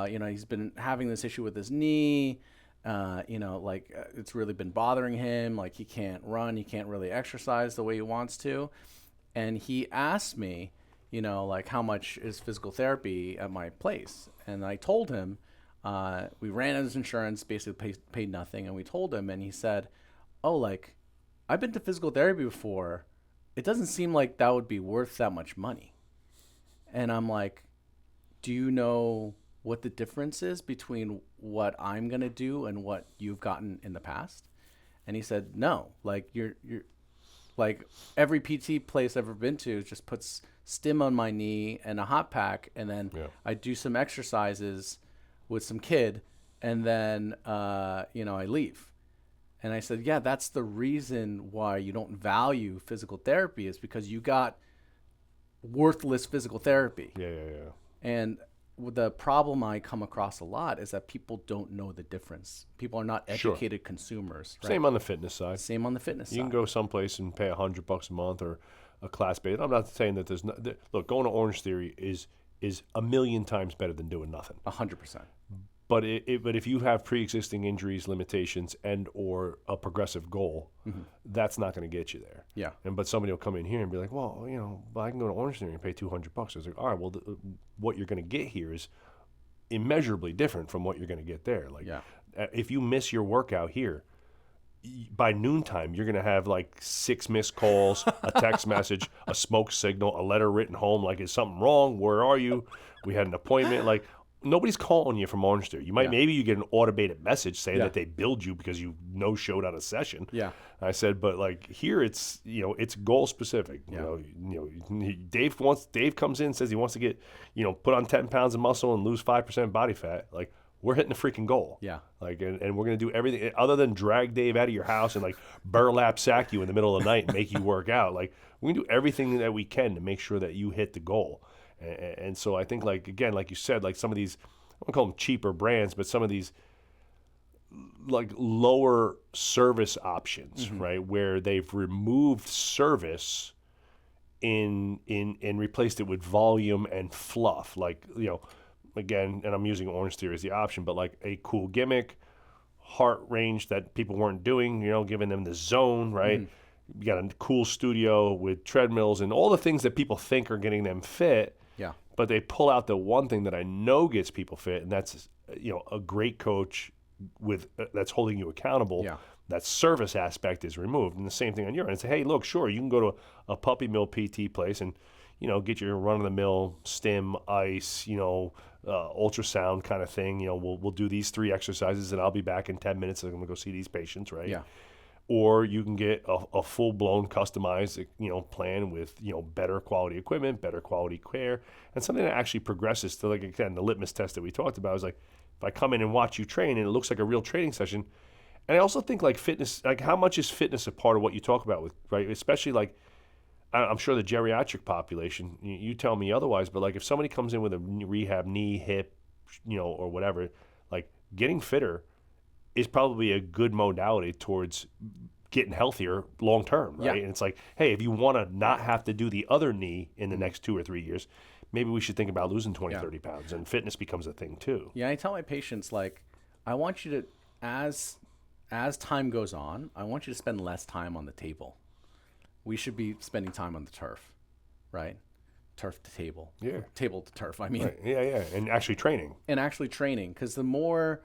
he's been having this issue with his knee. It's really been bothering him. Like he can't run. He can't really exercise the way he wants to. And he asked me, how much is physical therapy at my place? And I told him, we ran his insurance, basically paid nothing. And we told him, and he said, I've been to physical therapy before. It doesn't seem like that would be worth that much money. And I'm like, do you know what the difference is between what I'm going to do and what you've gotten in the past? And he said, no, like you're like every PT place I've ever been to just puts stim on my knee and a hot pack, and then I do some exercises with some kid, and then I leave. And I said, yeah, that's the reason why you don't value physical therapy, is because you got worthless physical therapy. Yeah. And the problem I come across a lot is that people don't know the difference. People are not educated consumers. Right? Same on the fitness side. Same on the fitness side. You can go someplace and pay $100 a month or a class base. I'm not saying that there's no. Look, going to Orange Theory is a million times better than doing nothing. 100%. But but if you have pre-existing injuries, limitations, and or a progressive goal, that's not going to get you there. Yeah. But somebody will come in here and be like, well, I can go to Orange Theory and pay $200. I was like, all right, well, what you're going to get here is immeasurably different from what you're going to get there. Like, if you miss your workout here, by noontime, you're going to have like 6 missed calls, a text message, a smoke signal, a letter written home. Like, is something wrong? Where are you? We had an appointment. Like, nobody's calling you from Orange Theory. You might maybe you get an automated message saying that they billed you because you no-showed on a session. Yeah. I said, but like here it's it's goal specific. Dave comes in, says he wants to get put on 10 pounds of muscle and lose 5% body fat. Like, we're hitting the freaking goal. Yeah. Like, and we're gonna do everything other than drag Dave out of your house and like burlap sack you in the middle of the night and make you work out. Like, we're gonna do everything that we can to make sure that you hit the goal. And so I think, like, again, like you said, like some of these, I won't call them cheaper brands, but some of these like lower service options, right, where they've removed service and replaced it with volume and fluff. Like, again, and I'm using Orange Theory as the option, but like a cool gimmick, heart range that people weren't doing, giving them the zone, right? You got a cool studio with treadmills and all the things that people think are getting them fit. Yeah. But they pull out the one thing that I know gets people fit, and that's a great coach with that's holding you accountable. Yeah. That service aspect is removed, and the same thing on your end. Say, hey, look, sure, you can go to a puppy mill PT place and get your run of the mill stim, ice, ultrasound kind of thing. We'll do these 3 exercises, and I'll be back in 10 minutes. And I'm gonna go see these patients, right? Yeah. Or you can get a full-blown customized, plan with, better quality equipment, better quality care, and something that actually progresses to, like, again, the litmus test that we talked about is like, if I come in and watch you train and it looks like a real training session. And I also think, like, fitness, like, how much is fitness a part of what you talk about with, right? Especially, like, I'm sure the geriatric population, you tell me otherwise, but like if somebody comes in with a rehab knee, hip, or whatever, like getting fitter is probably a good modality towards getting healthier long term, right? Yeah. And it's like, hey, if you want to not have to do the other knee in the next 2 or 3 years, maybe we should think about losing 20, 30 pounds, and fitness becomes a thing too. Yeah, I tell my patients, like, I want you to, as time goes on, I want you to spend less time on the table. We should be spending time on the turf, right? Turf to table. Yeah. Table to turf, I mean. Right. Yeah. And actually training. Because the more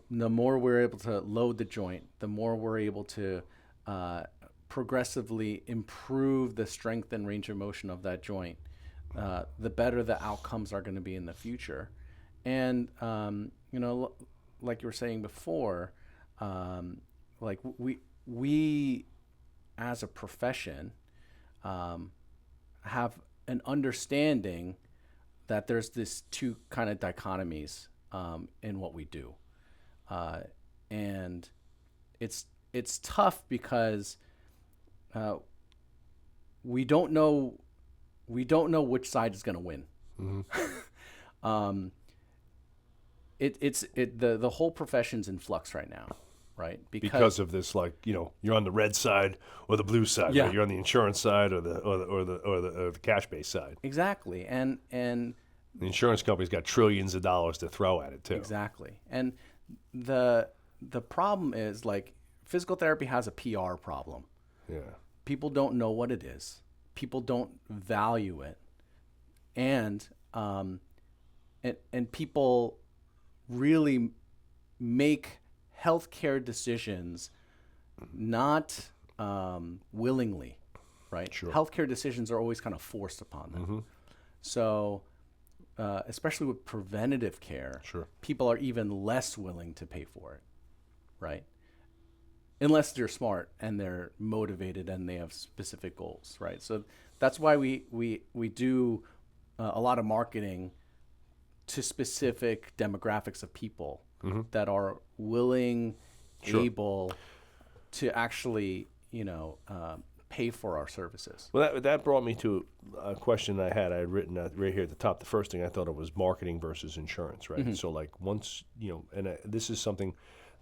we're able to load the joint, the more we're able to progressively improve the strength and range of motion of that joint, the better the outcomes are going to be in the future. And, like you were saying before, like we as a profession have an understanding that there's this 2 kind of dichotomies in what we do. And it's tough because we don't know which side is going to win. Mm-hmm. The whole profession's in flux right now, right? Because of this, like, you're on the red side or the blue side. Yeah. Right? You're on the insurance side or the cash-based side. Exactly, and the insurance company's got trillions of dollars to throw at it too. Exactly, and the problem is, like, physical therapy has a PR problem. Yeah. People don't know what it is. People don't value it, and people really make healthcare decisions not willingly, right? Sure. Healthcare decisions are always kind of forced upon them. Mm-hmm. So, especially with preventative care, sure, people are even less willing to pay for it, right? Unless they're smart and they're motivated and they have specific goals, right? So That's why we do a lot of marketing to specific demographics of people that are willing, able to actually, pay for our services. Well, that brought me to a question I had. I had written right here at the top. The first thing I thought of was marketing versus insurance, right? So like once, and this is something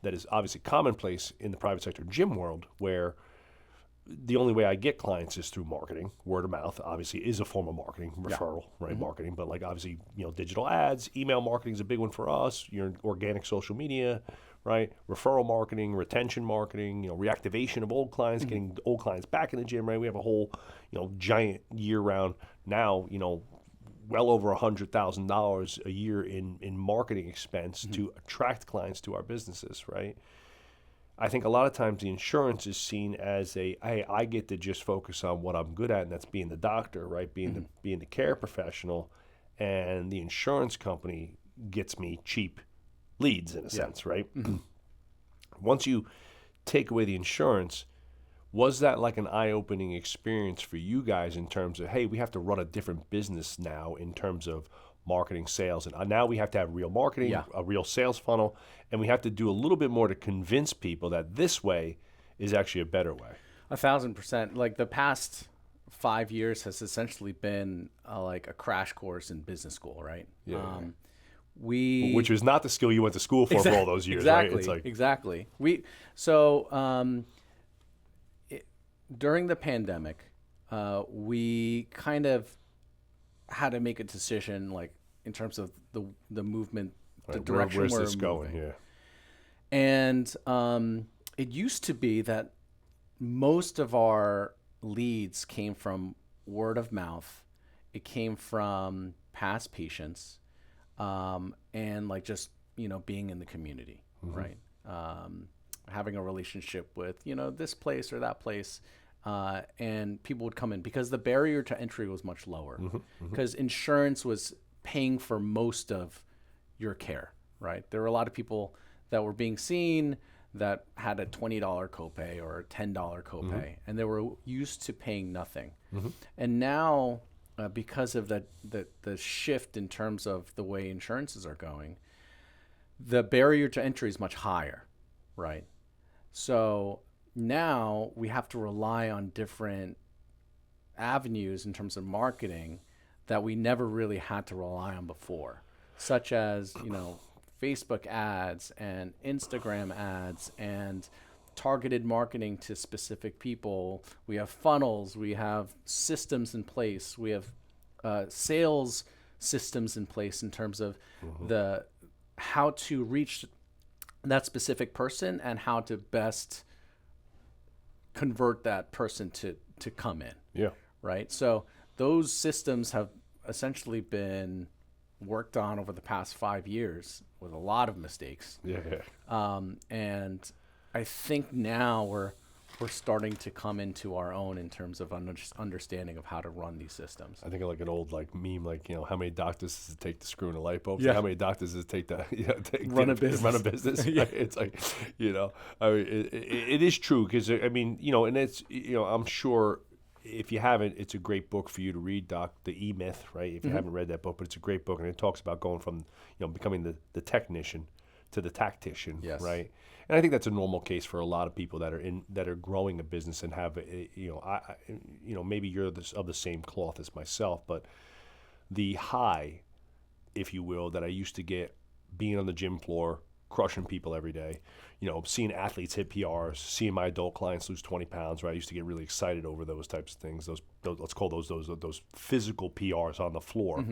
that is obviously commonplace in the private sector gym world, where the only way I get clients is through marketing. Word of mouth obviously is a form of marketing, referral, right? Marketing, but like obviously, digital ads, email marketing is a big one for us. Your organic social media, right? Referral marketing, retention marketing, reactivation of old clients, getting old clients back in the gym, right? We have a whole, giant year-round now, well over $100,000 a year in marketing expense to attract clients to our businesses, right? I think a lot of times the insurance is seen as hey, I get to just focus on what I'm good at, and that's being the doctor, right? Being the care professional, and the insurance company gets me cheap leads in a sense, right? Once you take away the insurance, was that like an eye-opening experience for you guys in terms of, hey, we have to run a different business now in terms of marketing, sales, and now we have to have real marketing, a real sales funnel, and we have to do a little bit more to convince people that this way is actually a better way? 1,000%. Like the past 5 years has essentially been like a crash course in business school, right? Which was not the skill you went to school for all those years, exactly, right? It's like exactly. During the pandemic, we kind of had to make a decision, like in terms of the movement, the direction where's we're this moving. going? Yeah. And it used to be that most of our leads came from word of mouth. It came from past patients, and like just being in the community, right? Having a relationship with this place or that place, and people would come in because the barrier to entry was much lower, because insurance was paying for most of your care, right? There were a lot of people that were being seen that had a $20 copay or a $10 copay, and they were used to paying nothing. And now, because of the shift in terms of the way insurances are going, the barrier to entry is much higher, right? So now we have to rely on different avenues in terms of marketing that we never really had to rely on before, such as, Facebook ads and Instagram ads and targeted marketing to specific people. We have funnels, we have systems in place, we have sales systems in place in terms of how to reach that specific person and how to best convert that person to come in. Yeah. Right. So those systems have essentially been worked on over the past 5 years with a lot of mistakes. And I think now we're starting to come into our own in terms of understanding of how to run these systems. I think of like an old meme, how many doctors does it take to screw in a light bulb? Yeah. So how many doctors does it take to Run a business? Run a business. Yeah. It's like, I mean, it is true because I mean, and it's, I'm sure if you haven't, it's a great book for you to read, Doc, The E-Myth, right? If you haven't read that book, but it's a great book, and it talks about going from, becoming the technician to the tactician, Yes. right? And I think that's a normal case for a lot of people that are growing a business and have, maybe you're of the same cloth as myself, but the high, if you will, that I used to get being on the gym floor, crushing people every day, seeing athletes hit PRs, seeing my adult clients lose 20 pounds, right? I used to get really excited over those types of things. Those let's call those physical PRs on the floor.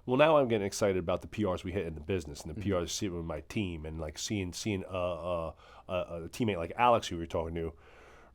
Well, now I'm getting excited about the PRs we hit in the business and the PRs I see with my team, and like seeing a teammate like Alex, who we were talking to,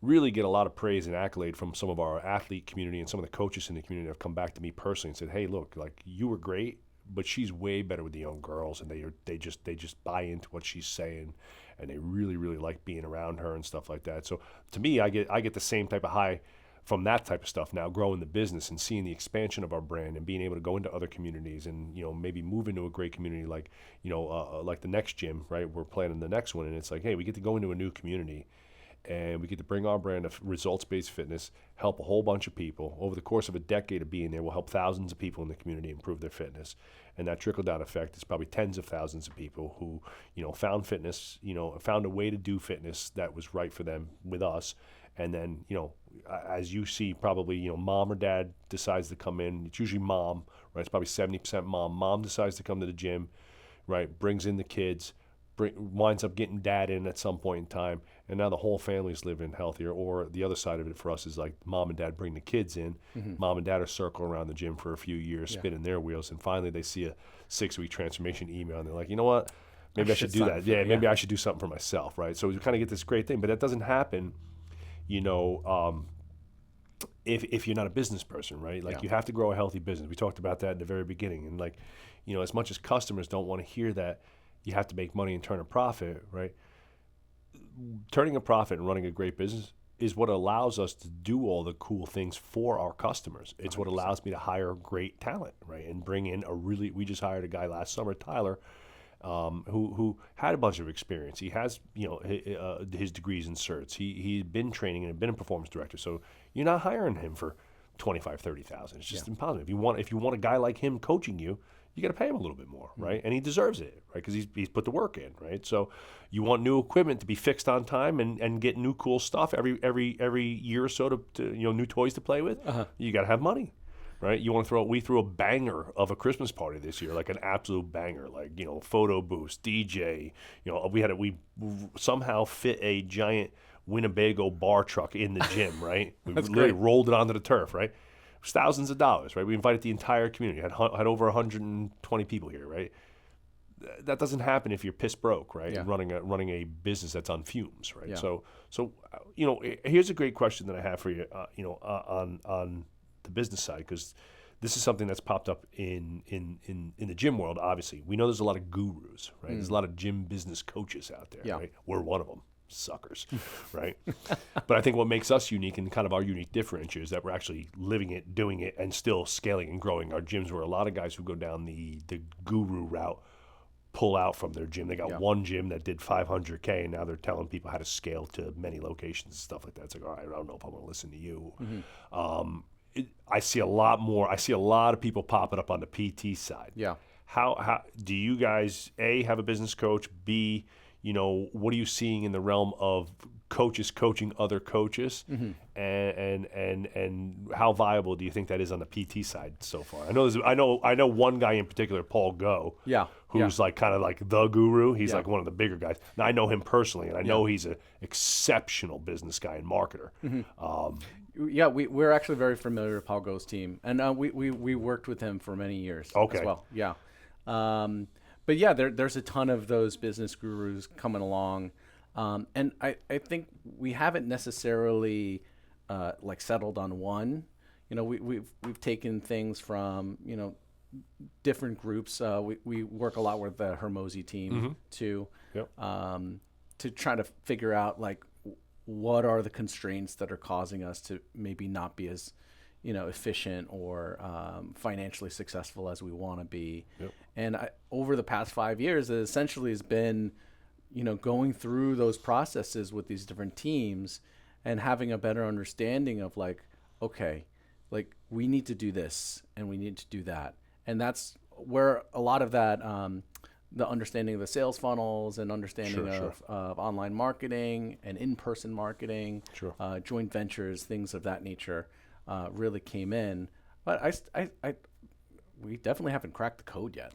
really get a lot of praise and accolade from some of our athlete community and some of the coaches in the community that have come back to me personally and said, "Hey, look, like you were great, but she's way better with the young girls, and they just buy into what she's saying, and they really really like being around her and stuff like that." So to me, I get the same type of high from that type of stuff now, growing the business and seeing the expansion of our brand and being able to go into other communities and maybe move into a great community like like the next gym, right? We're planning the next one, and it's like, hey, we get to go into a new community and we get to bring our brand of results-based fitness, help a whole bunch of people. Over the course of a decade of being there, we'll help thousands of people in the community improve their fitness. And that trickle-down effect is probably tens of thousands of people who, found fitness, found a way to do fitness that was right for them with us. And then, as you see, probably, mom or dad decides to come in. It's usually mom, right? It's probably 70% mom. Mom decides to come to the gym, right? Brings in the kids, winds up getting dad in at some point in time, and now the whole family's living healthier. Or the other side of it for us is like mom and dad bring the kids in. Mom and dad are circling around the gym for a few years, spinning their wheels, and finally they see a 6-week transformation email, and they're like, you know what? Maybe I should do that. Yeah, maybe I should do something for myself, right? So we kind of get this great thing, but that doesn't happen, if you're not a business person, right? Like you have to grow a healthy business. We talked about that at the very beginning, and as much as customers don't want to hear that you have to make money and turn a profit, right? Turning a profit and running a great business is what allows us to do all the cool things for our customers. It's 100%. What allows me to hire great talent, right? And bring in we just hired a guy last summer, Tyler, who had a bunch of experience. He has, his degrees and certs. He'd been training and been a performance director. So you're not hiring him for $25,000, $30,000. It's just impossible. If you want a guy like him coaching you, you got to pay him a little bit more, right? And he deserves it, right? Because he's put the work in, right? So you want new equipment to be fixed on time and get new cool stuff every year or so to new toys to play with. You got to have money, right? You want to we threw a banger of a Christmas party this year, like an absolute banger, like photo booth, DJ. We somehow fit a giant Winnebago bar truck in the gym, right? We literally rolled it onto the turf, right? It was thousands of dollars, right? We invited the entire community. Had over 120 people here, right? That doesn't happen if you're piss broke, right? Yeah. Running a business that's on fumes, right? Yeah. So here's a great question that I have for you, on the business side, because this is something that's popped up in the gym world. Obviously, we know there's a lot of gurus, right? There's a lot of gym business coaches out there, right? We're one of them. Suckers, right? But I think what makes us unique and kind of our unique differentiator is that we're actually living it, doing it, and still scaling and growing our gyms, where a lot of guys who go down the guru route pull out from their gym. They got one gym that did 500K, and now they're telling people how to scale to many locations and stuff like that. It's like, all right, I don't know if I want to listen to you. I see a lot more. I see a lot of people popping up on the PT side. Yeah. How do you guys, A, have a business coach, B, what are you seeing in the realm of coaches coaching other coaches, and how viable do you think that is on the PT side so far? I know one guy in particular, Paul Go, who's like kind of like the guru. He's like one of the bigger guys. Now I know him personally, and I know he's an exceptional business guy and marketer. We're actually very familiar with Paul Go's team, and we worked with him for many years as well. Yeah. But there's a ton of those business gurus coming along, and I think we haven't necessarily settled on one. We've taken things from different groups. We work a lot with the Hermosi team too, to try to figure out what are the constraints that are causing us to maybe not be as efficient or financially successful as we want to be. And over the past 5 years, it essentially has been, going through those processes with these different teams and having a better understanding of we need to do this and we need to do that. And that's where a lot of that, the understanding of the sales funnels and understanding of online marketing and in-person marketing, joint ventures, things of that nature, really came in. But we definitely haven't cracked the code yet.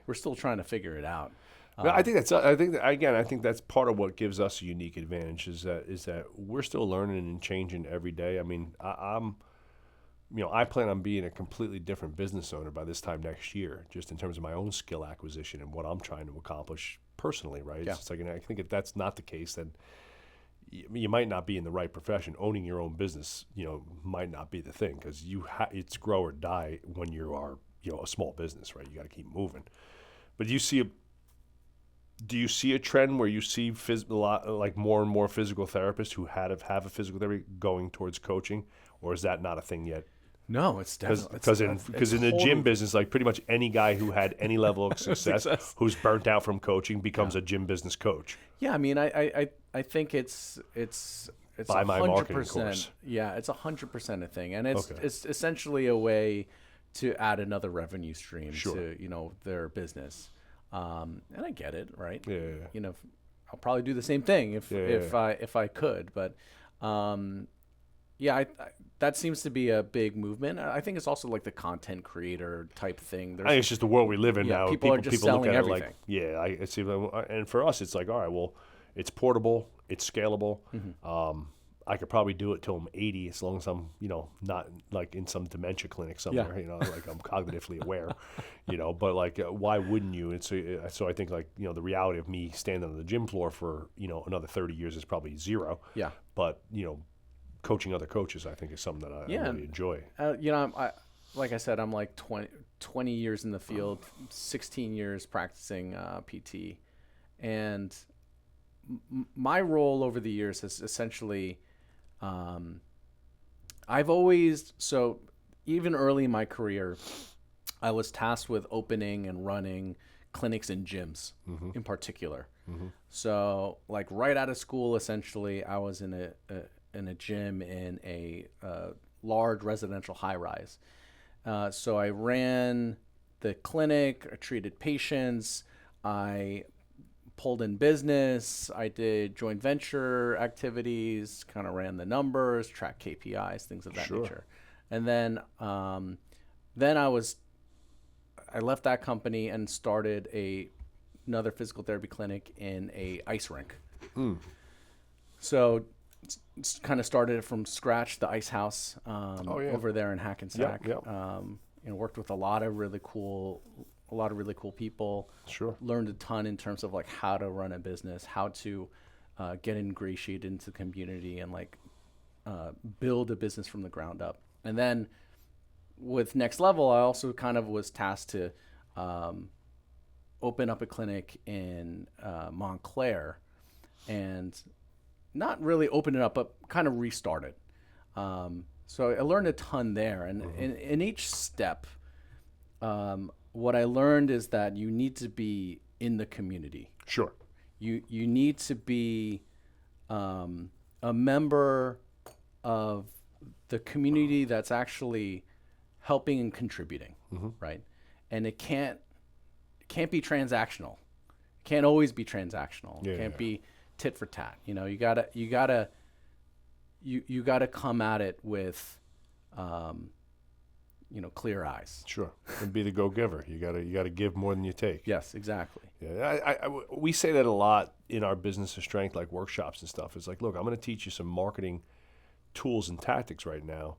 We're still trying to figure it out. I think that's part of what gives us a unique advantage is that we're still learning and changing every day. I mean, I plan on being a completely different business owner by this time next year, just in terms of my own skill acquisition and what I'm trying to accomplish personally, right? It's like, I think if that's not the case, then you might not be in the right profession. Owning your own business, might not be the thing, because it's grow or die when you are, a small business, right? You got to keep moving. But do you see a trend where you see more and more physical therapists who have a physical therapy going towards coaching, or is that not a thing yet? No, it's definitely because in the gym business, pretty much any guy who had any level of success who's burnt out from coaching becomes a gym business coach. Yeah, I mean, I think it's Buy my marketing 100%. course. Yeah, it's 100% a thing, and it's Okay. it's essentially a way to add another revenue stream Sure. to their business. And I get it, right? Yeah. I'll probably do the same thing if Yeah. if I could, but yeah, that seems to be a big movement. I think it's also like the content creator type thing. I think it's just the world we live in now. People are just look selling at everything. it like, yeah, I see. And for us, it's like, all right, well, it's portable, it's scalable. I could probably do it till I'm 80, as long as I'm, not like in some dementia clinic somewhere, like I'm cognitively aware, but like, why wouldn't you? And so I think like, the reality of me standing on the gym floor for, another 30 years is probably zero. Yeah. But, coaching other coaches, I think is something that I really enjoy. Like I said, I'm like 20 years in the field, 16 years practicing PT. And my role over the years has essentially, even early in my career, I was tasked with opening and running clinics and gyms in particular. So like right out of school, essentially, I was in a gym in a large residential high rise. So I ran the clinic, I treated patients, I pulled in business, I did joint venture activities, kind of ran the numbers, tracked KPIs, things of that nature. And then I left that company and started another physical therapy clinic in a ice rink. So kind of started it from scratch, the ice house over there in Hackensack. Yep. Worked with a lot of really cool people. Sure. Learned a ton in terms of like how to run a business, how to get ingratiated into the community, and like build a business from the ground up. And then with Next Level, I also kind of was tasked to open up a clinic in Montclair, and not really open it up, but kind of restart it. So I learned a ton there. And in each step, what I learned is that you need to be in the community. Sure. You need to be a member of the community that's actually helping and contributing, right? And it can't be transactional. It can't always be transactional. It can't be tit for tat. You gotta come at it with clear eyes. Sure. And be the go-giver. You gotta give more than you take. Yes, exactly. Yeah, we say that a lot in our business of strength, like workshops and stuff. It's like, look, I'm going to teach you some marketing tools and tactics right now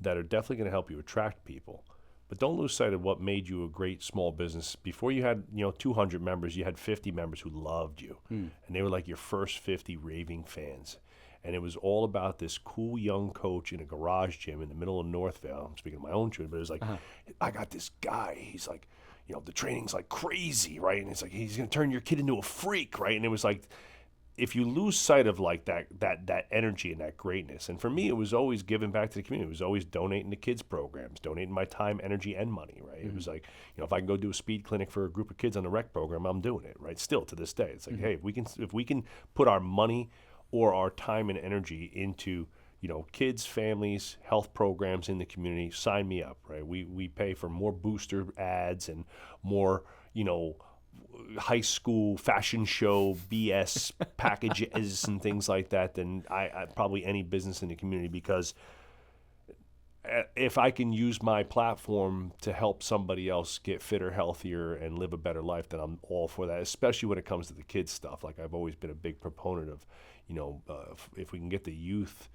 that are definitely going to help you attract people. But don't lose sight of what made you a great small business. Before you had 200 members, you had 50 members who loved you, and they were like your first 50 raving fans. And it was all about this cool young coach in a garage gym in the middle of Northvale. I'm speaking of my own children, but it was like, I got this guy. He's like, the training's like crazy, right? And it's like, he's going to turn your kid into a freak, right? And it was like, if you lose sight of like that energy and that greatness, and for me, it was always giving back to the community. It was always donating to kids programs, donating my time, energy, and money, right? It was like, if I can go do a speed clinic for a group of kids on the rec program, I'm doing it, right? Still to this day, it's like, hey, if we can put our money or our time and energy into kids, families, health programs in the community, sign me up, right? We pay for more booster ads and more high school fashion show BS packages and things like that than I probably any business in the community, because if I can use my platform to help somebody else get fitter, healthier, and live a better life, then I'm all for that, especially when it comes to the kids stuff. Like, I've always been a big proponent of, if we can get the youth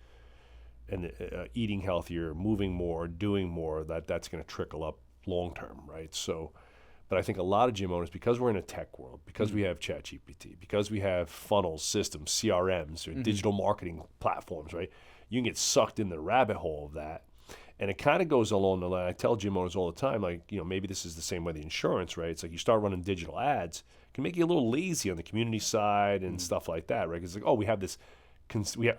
and eating healthier, moving more, doing more, that's going to trickle up long term, right? So, but I think a lot of gym owners, because we're in a tech world, because we have ChatGPT, because we have funnels, systems, CRMs, or digital marketing platforms, right? You can get sucked in the rabbit hole of that. And it kind of goes along the line. I tell gym owners all the time, like, maybe this is the same with the insurance, right? It's like you start running digital ads, it can make you a little lazy on the community side and stuff like that, right? Because it's like, oh, we have this,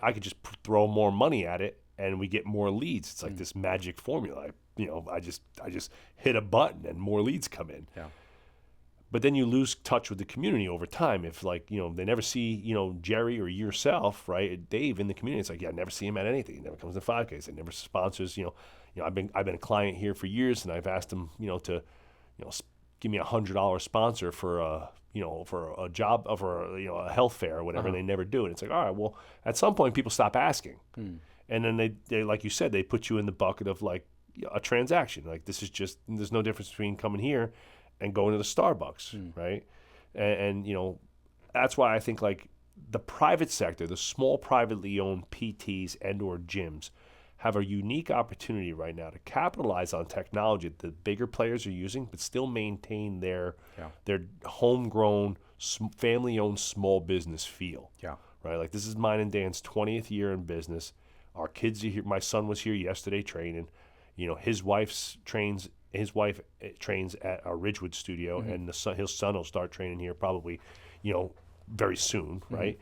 I could just throw more money at it and we get more leads. It's like this magic formula. I just hit a button and more leads come in. Yeah. But then you lose touch with the community over time. If like, they never see, Jerry or yourself, right? Dave in the community. It's like, yeah, I never see him at anything. He never comes to 5Ks. He never sponsors, I've been a client here for years, and I've asked him, to, give me $100 sponsor for for a job, for a health fair or whatever. And they never do it. It's like, all right, well, at some point people stop asking. And then they, like you said, they put you in the bucket of like a transaction. Like, this is just, there's no difference between coming here and going to the Starbucks, right? And that's why I think like the private sector, the small privately owned PTs and or gyms have a unique opportunity right now to capitalize on technology that the bigger players are using, but still maintain their homegrown, family-owned small business feel. Yeah. Right? Like, this is mine and Dan's 20th year in business. Our kids are here. My son was here yesterday training. His wife trains at our Ridgewood studio, and his son will start training here probably, very soon, right?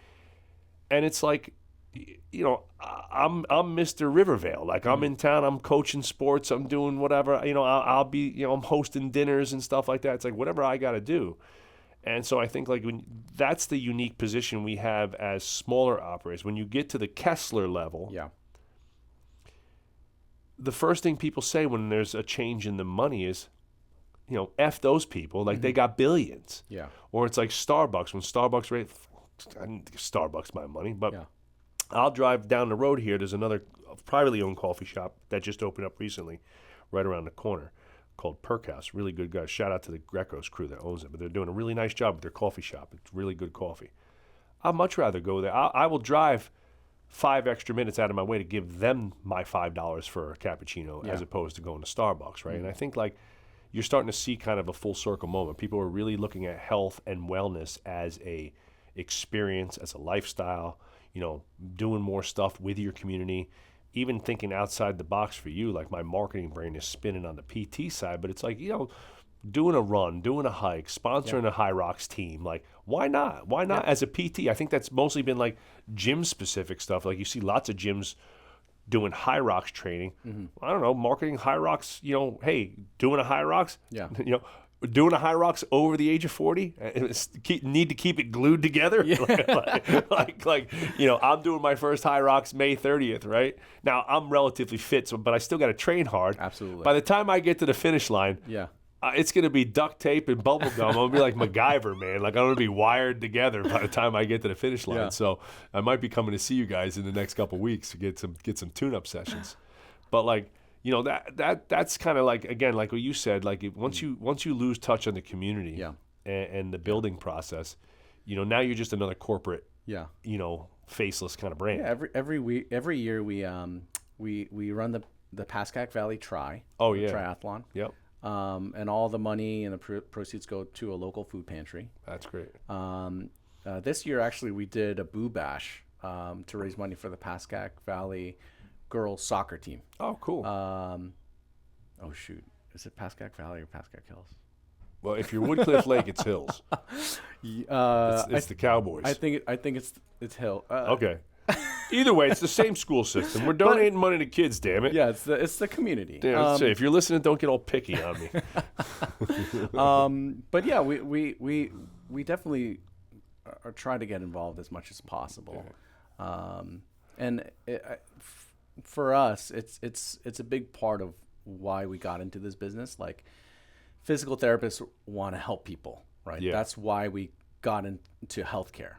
And it's like, I'm Mr. Rivervale. Like, I'm in town, I'm coaching sports, I'm doing whatever. I'll be, I'm hosting dinners and stuff like that. It's like whatever I got to do. And so I think like that's the unique position we have as smaller operators. When you get to the Kessler level, the first thing people say when there's a change in the money is, F those people, like they got billions. Yeah. Or it's like Starbucks. When Starbucks I didn't give Starbucks my money, but I'll drive down the road here. There's another privately owned coffee shop that just opened up recently right around the corner called Perk House. Really good guys. Shout out to the Greco's crew that owns it. But they're doing a really nice job with their coffee shop. It's really good coffee. I'd much rather go there. I will drive 5 extra minutes out of my way to give them my $5 for a cappuccino as opposed to going to Starbucks, right? And I think like you're starting to see kind of a full circle moment. People are really looking at health and wellness as a experience, as a lifestyle, doing more stuff with your community, even thinking outside the box for you. Like, my marketing brain is spinning on the PT side, but it's like, doing a run, doing a hike, sponsoring a High Rocks team. Like, why not? Why not as a PT? I think that's mostly been like gym specific stuff. Like, you see lots of gyms doing High Rocks training. I don't know, marketing High Rocks, hey, doing a High Rocks, doing a High Rocks over the age of 40, need to keep it glued together. I'm doing my first High Rocks May 30th, right? Now, I'm relatively fit, but I still got to train hard. Absolutely. By the time I get to the finish line, it's going to be duct tape and bubble gum. I'm going to be like MacGyver, man. Like, I'm going to be wired together by the time I get to the finish line. So I might be coming to see you guys in the next couple of weeks to get some tune-up sessions. But like, that's kind of like, again, like what you said, like once you lose touch on the community and the building process, now you're just another corporate, faceless kind of brand. Yeah, every year we run the Pascack Valley triathlon. Yep. And all the money and the proceeds go to a local food pantry. That's great. This year, actually, we did a Boo Bash to raise money for the Pascack Valley girls soccer team. Oh, cool. Is it Pascack Valley or Pascack Hills? Well, if you're Woodcliff Lake, it's Hills. It's the Cowboys. I think it's Hill. Okay. Either way, it's the same school system. We're donating money to kids, damn it. Yeah, it's the community. Yeah, if you're listening, don't get all picky on me. But yeah, we definitely are trying to get involved as much as possible. And for us, it's a big part of why we got into this business. Like, physical therapists want to help people, right? Yeah. That's why we got into healthcare.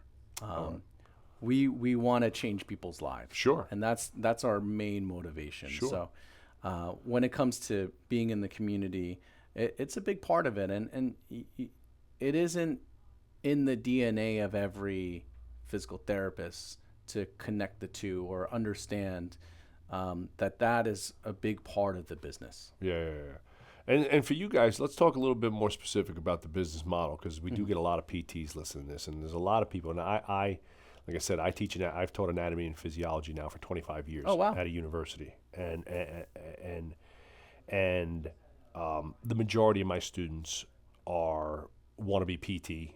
We want to change people's lives. Sure. And that's our main motivation. Sure. So when it comes to being in the community, it's a big part of it. And it isn't in the DNA of every physical therapist to connect the two or understand that is a big part of the business. Yeah. And for you guys, let's talk a little bit more specific about the business model, because we do get a lot of PTs listening to this, and there's a lot of people. And I like I said, I've taught anatomy and physiology now for 25 years at a university, and the majority of my students want to be PT,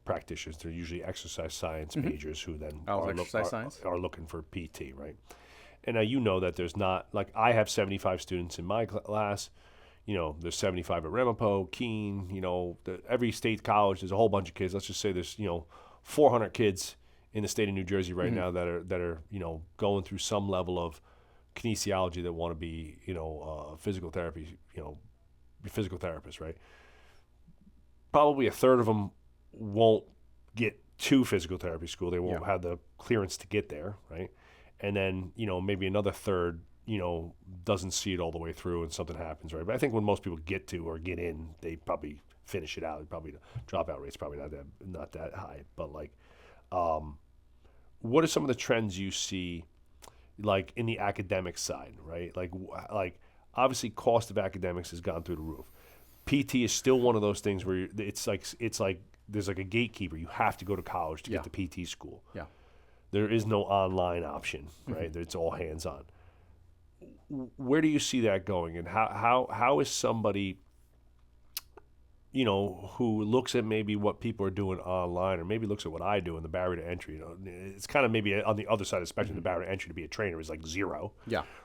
practitioners. They're usually exercise science majors who then are looking for PT, right? And now that there's not, like, I have 75 students in my class. there's 75 at Ramapo, Keene, every state college, there's a whole bunch of kids. Let's just say there's, 400 kids in the state of New Jersey right now that are going through some level of kinesiology that want to be, physical therapy, physical therapists, right? Probably a third of them won't get to physical therapy school. They won't have the clearance to get there, right? And then, maybe another third, doesn't see it all the way through and something happens, right? But I think when most people get to or get in, they probably finish it out. Probably the dropout rate's probably not that high. But like, what are some of the trends you see, like in the academic side, right? Like obviously cost of academics has gone through the roof. PT is still one of those things where it's like there's like a gatekeeper. You have to go to college to get to PT school. Yeah. There is no online option, right? It's all hands on. Where do you see that going, and how is somebody, who looks at maybe what people are doing online, or maybe looks at what I do in the barrier to entry? It's kind of maybe on the other side of the spectrum. The barrier to entry to be a trainer is like 0,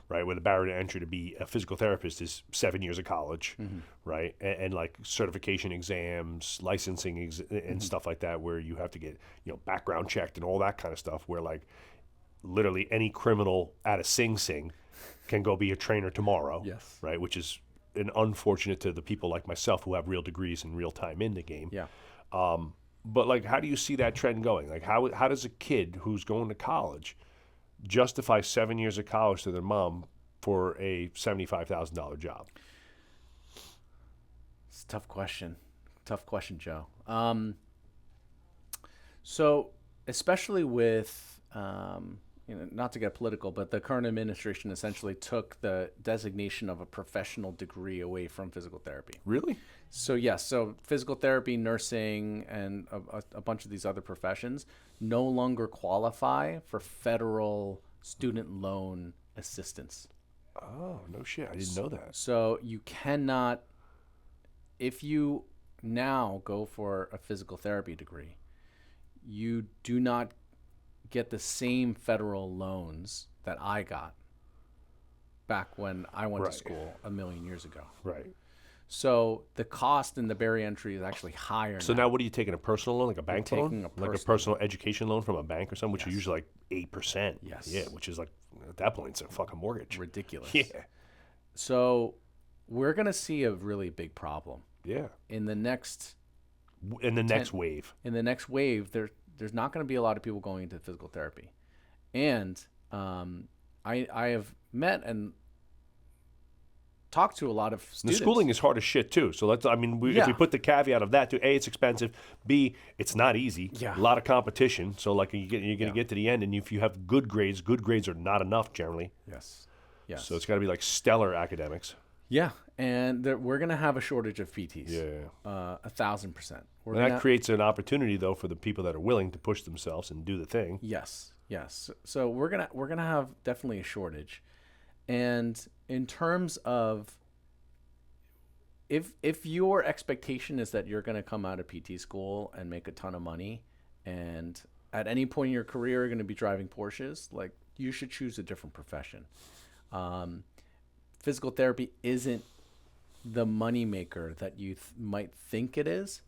right? Where the barrier to entry to be a physical therapist is 7 years of college, right? And like certification exams, licensing and stuff like that, where you have to get background checked and all that kind of stuff. Where like literally any criminal at a Sing Sing can go be a trainer tomorrow, right? Which is unfortunate to the people like myself who have real degrees and real time in the game. But like, how do you see that trend going? Like, how does a kid who's going to college justify 7 years of college to their mom for a $75,000 job? It's a tough question, Joe. So especially with not to get political, but the current administration essentially took the designation of a professional degree away from physical therapy. Really? So yes, so physical therapy, nursing, and a bunch of these other professions no longer qualify for federal student loan assistance. Oh, no shit. I didn't know that. So you cannot, if you now go for a physical therapy degree, you do not get the same federal loans that I got back when I went to school a million years ago. Right. So the cost in the barrier entry is actually higher. So now what are you taking, a personal loan, like a bank loan? Like a personal education loan from a bank or something, which is usually like 8%. Yes. Yeah, which is like, at that point, it's a fucking mortgage. Ridiculous. Yeah. So we're going to see a really big problem. Yeah. In the next wave. In the next wave, there's not going to be a lot of people going into physical therapy. And I have met and talked to a lot of students. The schooling is hard as shit too. So if we put the caveat of that to A, it's expensive. B, it's not easy. Yeah. A lot of competition. So like you're going to get to the end, and if you have good grades are not enough generally. Yes. So it's got to be like stellar academics. Yeah, and we're going to have a shortage of PTs. Yeah. 1,000%. And that creates an opportunity though for the people that are willing to push themselves and do the thing. Yes. So we're gonna have definitely a shortage, and in terms of if your expectation is that you're gonna come out of PT school and make a ton of money, and at any point in your career you're gonna be driving Porsches, like you should choose a different profession. Physical therapy isn't the moneymaker that you might think it is.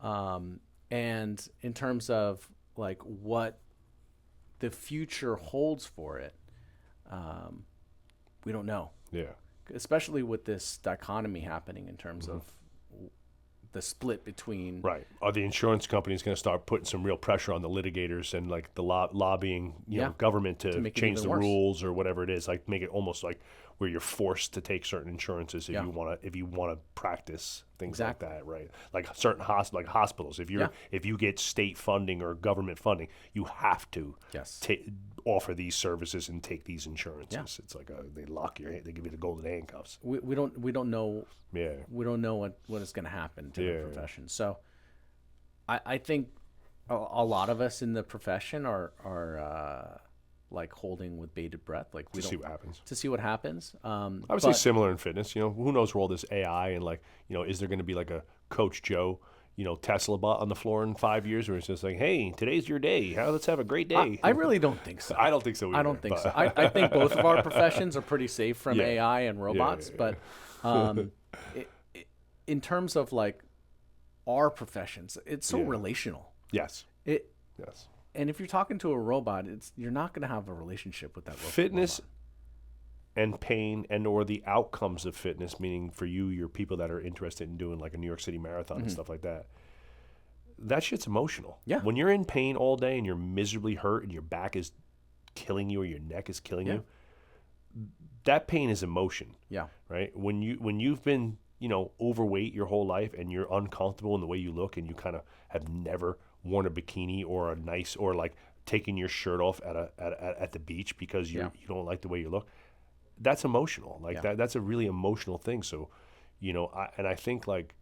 And in terms of like what the future holds for it, we don't know. Yeah. Especially with this dichotomy happening in terms of the split between. Right. Are the insurance companies going to start putting some real pressure on the litigators and like the lobbying, government to change the rules or whatever it is, like make it almost like where you're forced to take certain insurances if you want to practice things like that, right? Like certain hospitals, if you get state funding or government funding, you have to offer these services and take these insurances. Yeah. It's like they lock your hand, they give you the golden handcuffs. We don't know. Yeah. We don't know what is going to happen to the profession. So I think a lot of us in the profession are like holding with bated breath, like to see what happens. I would say similar in fitness. Who knows where all this AI and like, is there going to be like a Coach Joe, Tesla bot on the floor in 5 years where it's just like, hey, today's your day. Let's have a great day. I really don't think so. I don't think so either. I don't think so. I think both of our professions are pretty safe from AI and robots, but in terms of like our professions, it's so relational. Yes. It Yes. And if you're talking to a robot, you're not going to have a relationship with that Fitness robot. and pain and or the outcomes of fitness, meaning for you, your people that are interested in doing like a New York City marathon and stuff like that, that shit's emotional. Yeah. When you're in pain all day and you're miserably hurt and your back is killing you or your neck is killing you, that pain is emotion. Yeah. Right? When you've been, overweight your whole life and you're uncomfortable in the way you look and you kind of have never worn a bikini or a nice or like taking your shirt off at the beach because you don't like the way you look, that's emotional. Like that's a really emotional thing. So, I think like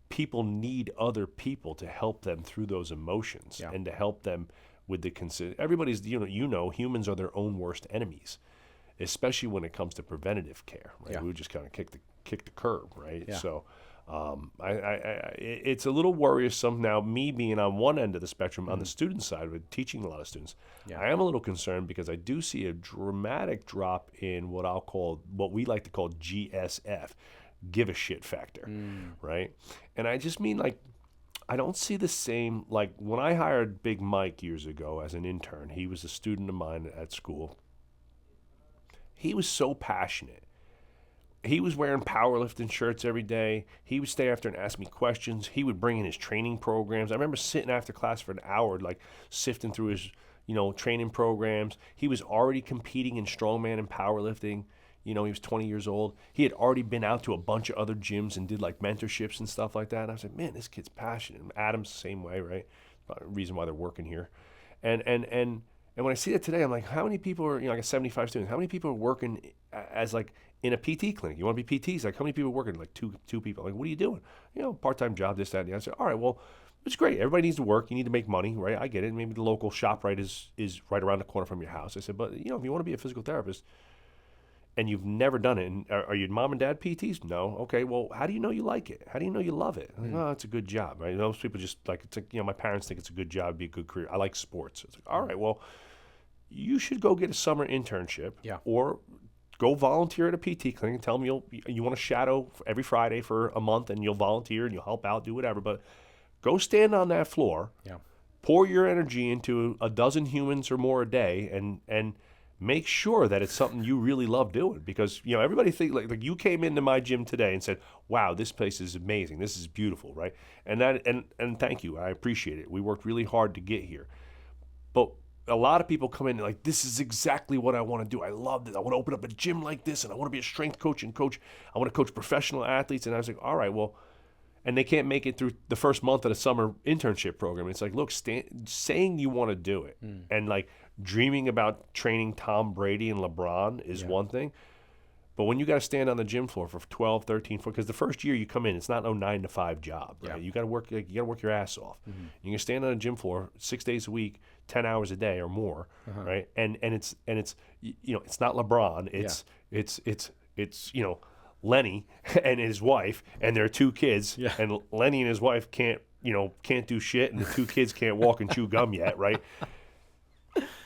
people need other people to help them through those emotions and to help them with the everybody's, humans are their own worst enemies, especially when it comes to preventative care, right? Yeah. We would just kind of kick the curb, right? Yeah. So it's a little worrisome now, me being on one end of the spectrum on the student side with teaching a lot of students. I am a little concerned because I do see a dramatic drop in what we like to call GSF, give a shit factor, right? And I just mean like, I don't see the same, like when I hired Big Mike years ago as an intern, he was a student of mine at school. He was so passionate. He was wearing powerlifting shirts every day. He would stay after and ask me questions. He would bring in his training programs. I remember sitting after class for an hour, like sifting through his, training programs. He was already competing in strongman and powerlifting. He was 20 years old. He had already been out to a bunch of other gyms and did like mentorships and stuff like that. And I was like, man, this kid's passionate. And Adam's the same way, right? Reason why they're working here. And when I see it today, I'm like, how many people are, like a 75 students, how many people are working as like in a PT clinic? You want to be PTs? Like how many people are working? Like two people. Like, what are you doing? Part-time job, this, that, and the other. I said, all right, well, it's great. Everybody needs to work. You need to make money, right? I get it. Maybe the local ShopRite is right around the corner from your house. I said, but if you want to be a physical therapist and you've never done it, and are your mom and dad PTs? No. Okay, well, how do you know you like it? How do you know you love it? I'm like, oh, it's a good job, right? Most people just like, it's like, my parents think it's a good job, it'd be a good career. I like sports. It's like, all right, well, you should go get a summer internship or go volunteer at a PT clinic and tell them you want to shadow every Friday for a month and you'll volunteer and you'll help out, do whatever. But go stand on that floor, pour your energy into a dozen humans or more a day and make sure that it's something you really love doing. Because, everybody think like you came into my gym today and said, wow, this place is amazing. This is beautiful, right? And thank you. I appreciate it. We worked really hard to get here. But a lot of people come in and like, this is exactly what I want to do. I love this. I want to open up a gym like this, and I want to be a strength coach and coach. I want to coach professional athletes. And I was like, all right, well, and they can't make it through the first month of the summer internship program. It's like, look, saying you want to do it and like dreaming about training Tom Brady and LeBron is one thing. But when you got to stand on the gym floor for 12, 13, because the first year you come in, it's not no 9 to 5 job, right? You got to work. You got to work your ass off. You can stand on a gym floor 6 days a week, 10 hours a day or more, right? And it's it's not LeBron. It's Lenny and his wife and their 2 kids. And Lenny and his wife can't do shit, and the 2 kids can't walk and chew gum yet, right?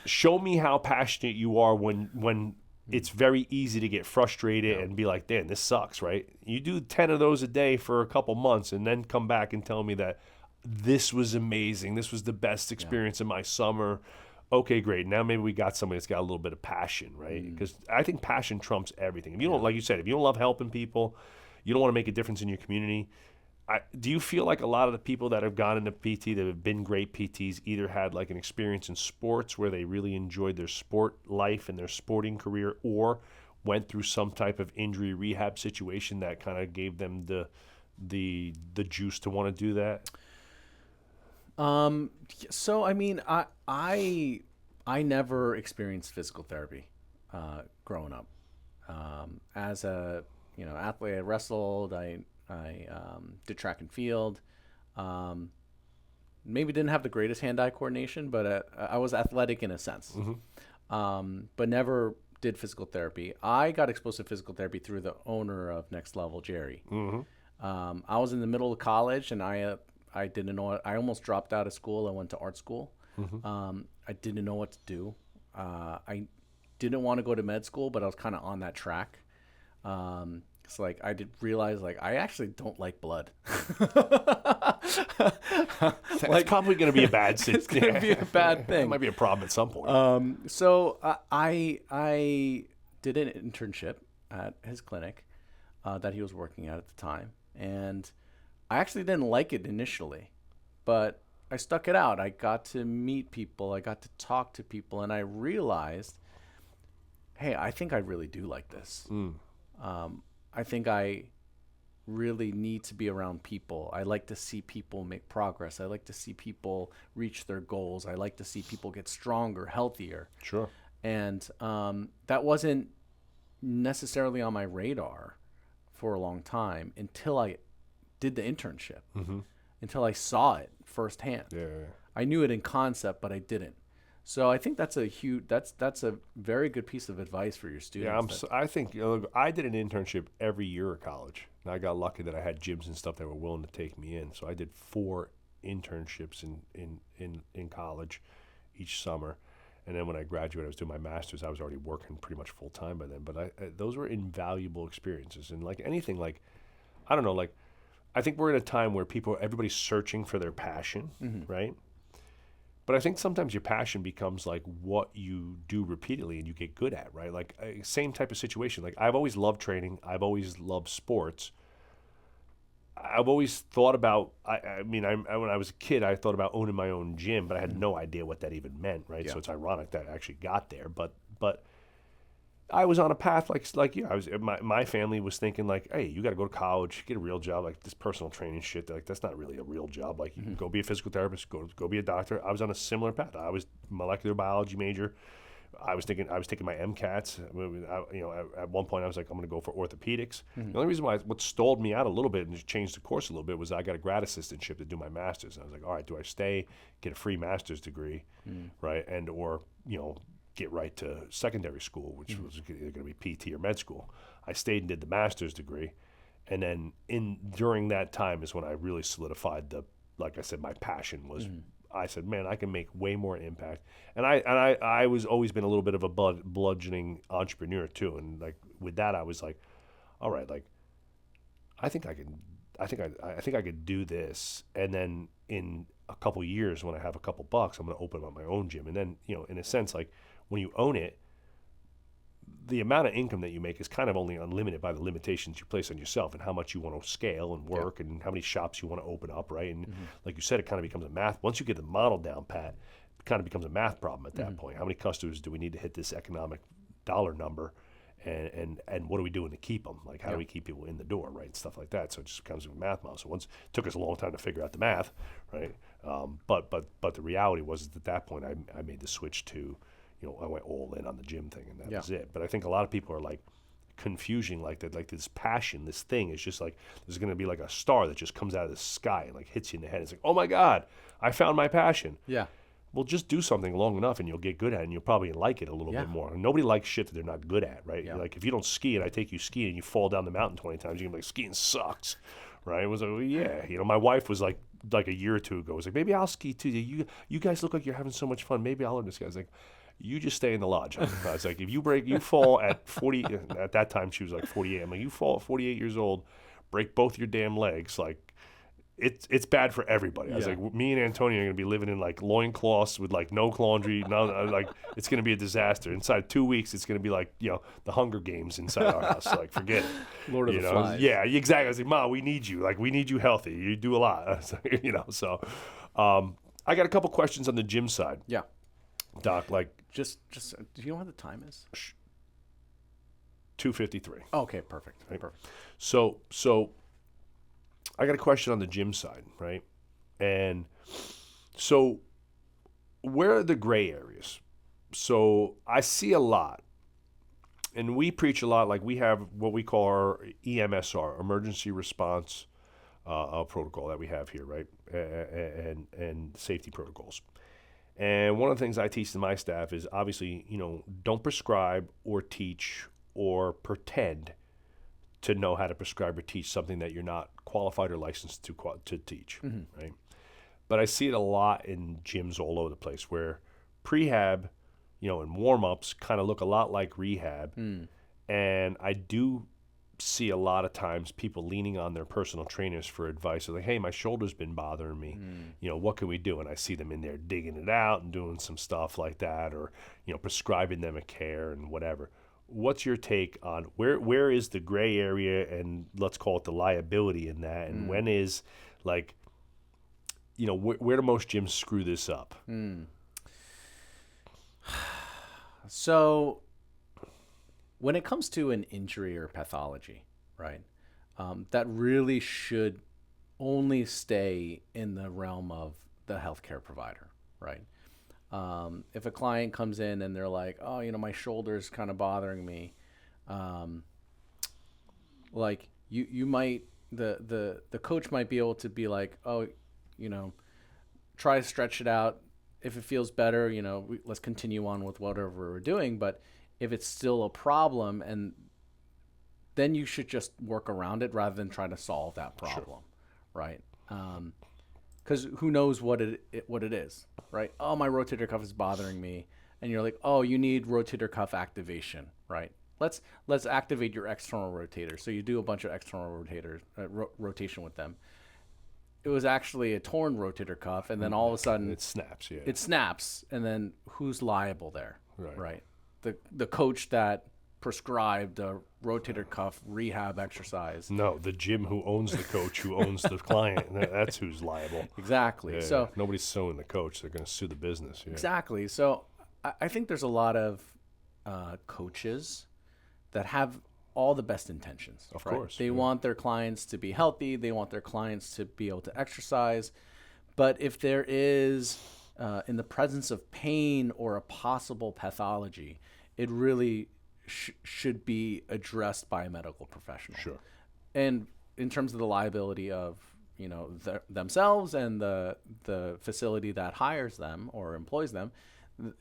Show me how passionate you are when it's very easy to get frustrated and be like, damn, this sucks, right? You do 10 of those a day for a couple months and then come back and tell me that this was amazing. This was the best experience of my summer. Okay, great. Now maybe we got somebody that's got a little bit of passion, right? Because I think passion trumps everything. If you don't, like you said, if you don't love helping people, you don't want to make a difference in your community. Do you feel like a lot of the people that have gone into PT that have been great PTs either had like an experience in sports where they really enjoyed their sport life and their sporting career, or went through some type of injury rehab situation that kind of gave them the juice to want to do that? So I mean, I never experienced physical therapy growing up. As a athlete, I wrestled. I did track and field. Maybe didn't have the greatest hand-eye coordination, but I was athletic in a sense. But never did physical therapy. I got exposed to physical therapy through the owner of Next Level, Jerry. I was in the middle of college, and I didn't know. I almost dropped out of school. I went to art school. I didn't know what to do. I didn't want to go to med school, but I was kind of on that track. It's like I did realize like I actually don't like blood. It's probably going to be a bad situation. It's going to be a bad It thing. might be a problem at some point. So I did an internship at his clinic that he was working at the time, and I actually didn't like it initially, but I stuck it out. I got to meet people, I got to talk to people, and I realized, hey, I think I really do like this. I think I really need to be around people. I like to see people make progress. I like to see people reach their goals. I like to see people get stronger, healthier. Sure. And that wasn't necessarily on my radar for a long time until I did the internship, until I saw it firsthand. Yeah. I knew it in concept, but I didn't. So I think that's a very good piece of advice for your students. Yeah, I think I did an internship every year of college, and I got lucky that I had gyms and stuff that were willing to take me in. So I did 4 internships in college each summer, and then when I graduated, I was doing my master's. I was already working pretty much full time by then. But those were invaluable experiences, and like anything, like I don't know, like I think we're in a time where everybody's searching for their passion, right? But I think sometimes your passion becomes like what you do repeatedly and you get good at, right? Like same type of situation. Like I've always loved training. I've always loved sports. I've always thought about, when I was a kid, I thought about owning my own gym, but I had no idea what that even meant, right? Yeah. So it's ironic that I actually got there. But I was on a path like you. My family was thinking like, hey, you got to go to college, get a real job, like this personal training shit. Like that's not really a real job. Like you can go be a physical therapist, go be a doctor. I was on a similar path. I was molecular biology major. I was taking my MCATs. At one point I was like, I'm going to go for orthopedics. The only reason what stalled me out a little bit and just changed the course a little bit was I got a grad assistantship to do my master's. And I was like, all right, do I stay, get a free master's degree, right, and or get right to secondary school, which was going to be PT or med school. I stayed and did the master's degree, and then during that time is when I really solidified like I said, my passion was. I said, man, I can make way more impact, and I was always been a little bit of a bludgeoning entrepreneur too, and like with that I was like, all right, like I think I could do this, and then in a couple years when I have a couple bucks, I'm going to open up my own gym, and then in a sense like. When you own it, the amount of income that you make is kind of only unlimited by the limitations you place on yourself and how much you want to scale and work and how many shops you want to open up, right? And like you said, it kind of becomes a math. Once you get the model down pat, it kind of becomes a math problem at that point. How many customers do we need to hit this economic dollar number? And what are we doing to keep them? Like, how do we keep people in the door, right? Stuff like that. So it just becomes a math model. So it took us a long time to figure out the math, right? But the reality was at that point I made the switch to, I went all in on the gym thing, and that was it. But I think a lot of people are like confusing like that, like this passion, this thing is just like there's going to be like a star that just comes out of the sky and like hits you in the head. It's like, oh my God, I found my passion. Yeah. Well, just do something long enough and you'll get good at it, and you'll probably like it a little bit more. Nobody likes shit that they're not good at, right? Yeah. Like if you don't ski and I take you skiing and you fall down the mountain 20 times, you're gonna be like, skiing sucks, right? It was like, well, yeah. My wife was like a year or two ago, was like, maybe I'll ski too. You guys look like you're having so much fun. Maybe I'll learn this. I was like, you just stay in the lodge. I was like, if you fall at 40, at that time she was like 48. I'm like, you fall at 48 years old, break both your damn legs, like it's bad for everybody. I was like, me and Antonio are going to be living in like loincloths with like no laundry. Like it's going to be a disaster. Inside 2 weeks, it's going to be like, the Hunger Games inside our house. Like, forget it. Lord of the Flies. Yeah, exactly. I was like, Mom, we need you. Like, we need you healthy. You do a lot. I was like, so I got a couple questions on the gym side. Yeah. Doc, like. Just do you know what the time is? 2:53. Oh, okay, perfect. Right? Perfect. So I got a question on the gym side, right? And so where are the gray areas? So I see a lot, and we preach a lot, like we have what we call our EMSR, emergency response protocol that we have here, right? And safety protocols. And one of the things I teach to my staff is obviously, don't prescribe or teach or pretend to know how to prescribe or teach something that you're not qualified or licensed to teach, right? But I see it a lot in gyms all over the place where prehab, and warm-ups kind of look a lot like rehab. And I do see a lot of times people leaning on their personal trainers for advice. They're like, hey, my shoulder's been bothering me. What can we do? And I see them in there digging it out and doing some stuff like that, or, prescribing them a care and whatever. What's your take on where is the gray area, and let's call it the liability in that? And when is, like, where do most gyms screw this up? So when it comes to an injury or pathology, right, that really should only stay in the realm of the healthcare provider, right? If a client comes in and they're like, oh, my shoulder's kind of bothering me, like you might, the coach might be able to be like, oh, try to stretch it out. If it feels better, let's continue on with whatever we're doing. But if it's still a problem, and then you should just work around it rather than try to solve that problem, right? Because who knows what it is, right? Oh, my rotator cuff is bothering me, and you're like, oh, you need rotator cuff activation, right? Let's activate your external rotator. So you do a bunch of external rotation with them. It was actually a torn rotator cuff, and then all of a sudden it snaps. Yeah, it snaps, and then who's liable there, right? The coach that prescribed a rotator cuff rehab exercise. No, the gym who owns the coach, who owns the client. That's who's liable. Exactly. Yeah, so nobody's suing the coach. They're going to sue the business. Yeah. Exactly. So I think there's a lot of coaches that have all the best intentions. Of course. They want their clients to be healthy. They want their clients to be able to exercise. But if there is, in the presence of pain or a possible pathology, it really should be addressed by a medical professional. Sure. And in terms of the liability of, themselves and the facility that hires them or employs them,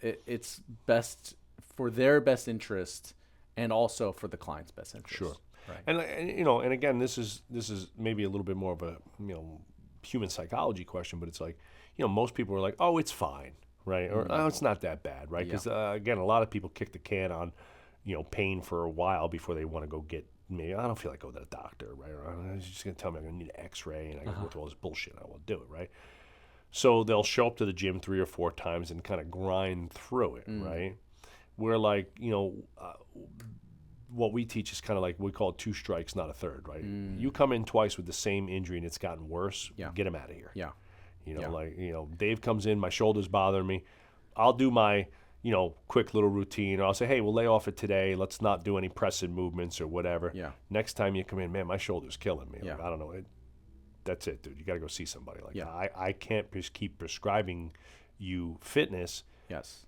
it's best for their best interest and also for the client's best interest. Sure. Right. And again, this is maybe a little bit more of a human psychology question, but it's like, most people are like, oh, it's fine, right? Or oh, it's not that bad, right? Because again, a lot of people kick the can on pain for a while before they want to go get. Maybe I don't feel like going to the doctor, right? Or he's just going to tell me I'm going to need an X-ray and I got to go through all this bullshit. I won't do it, right? So they'll show up to the gym 3 or 4 times and kind of grind through it, right? Where like what we teach is kind of like we call it 2 strikes, not a third, right? You come in twice with the same injury and it's gotten worse. Get him out of here. Dave comes in, my shoulder's bothering me. I'll do my quick little routine. Or I'll say, hey, we'll lay off it today. Let's not do any pressing movements or whatever. Next time you come in, man, my shoulder's killing me. Like, I don't know. That's it, dude. You got to go see somebody. Like, I can't just keep prescribing you fitness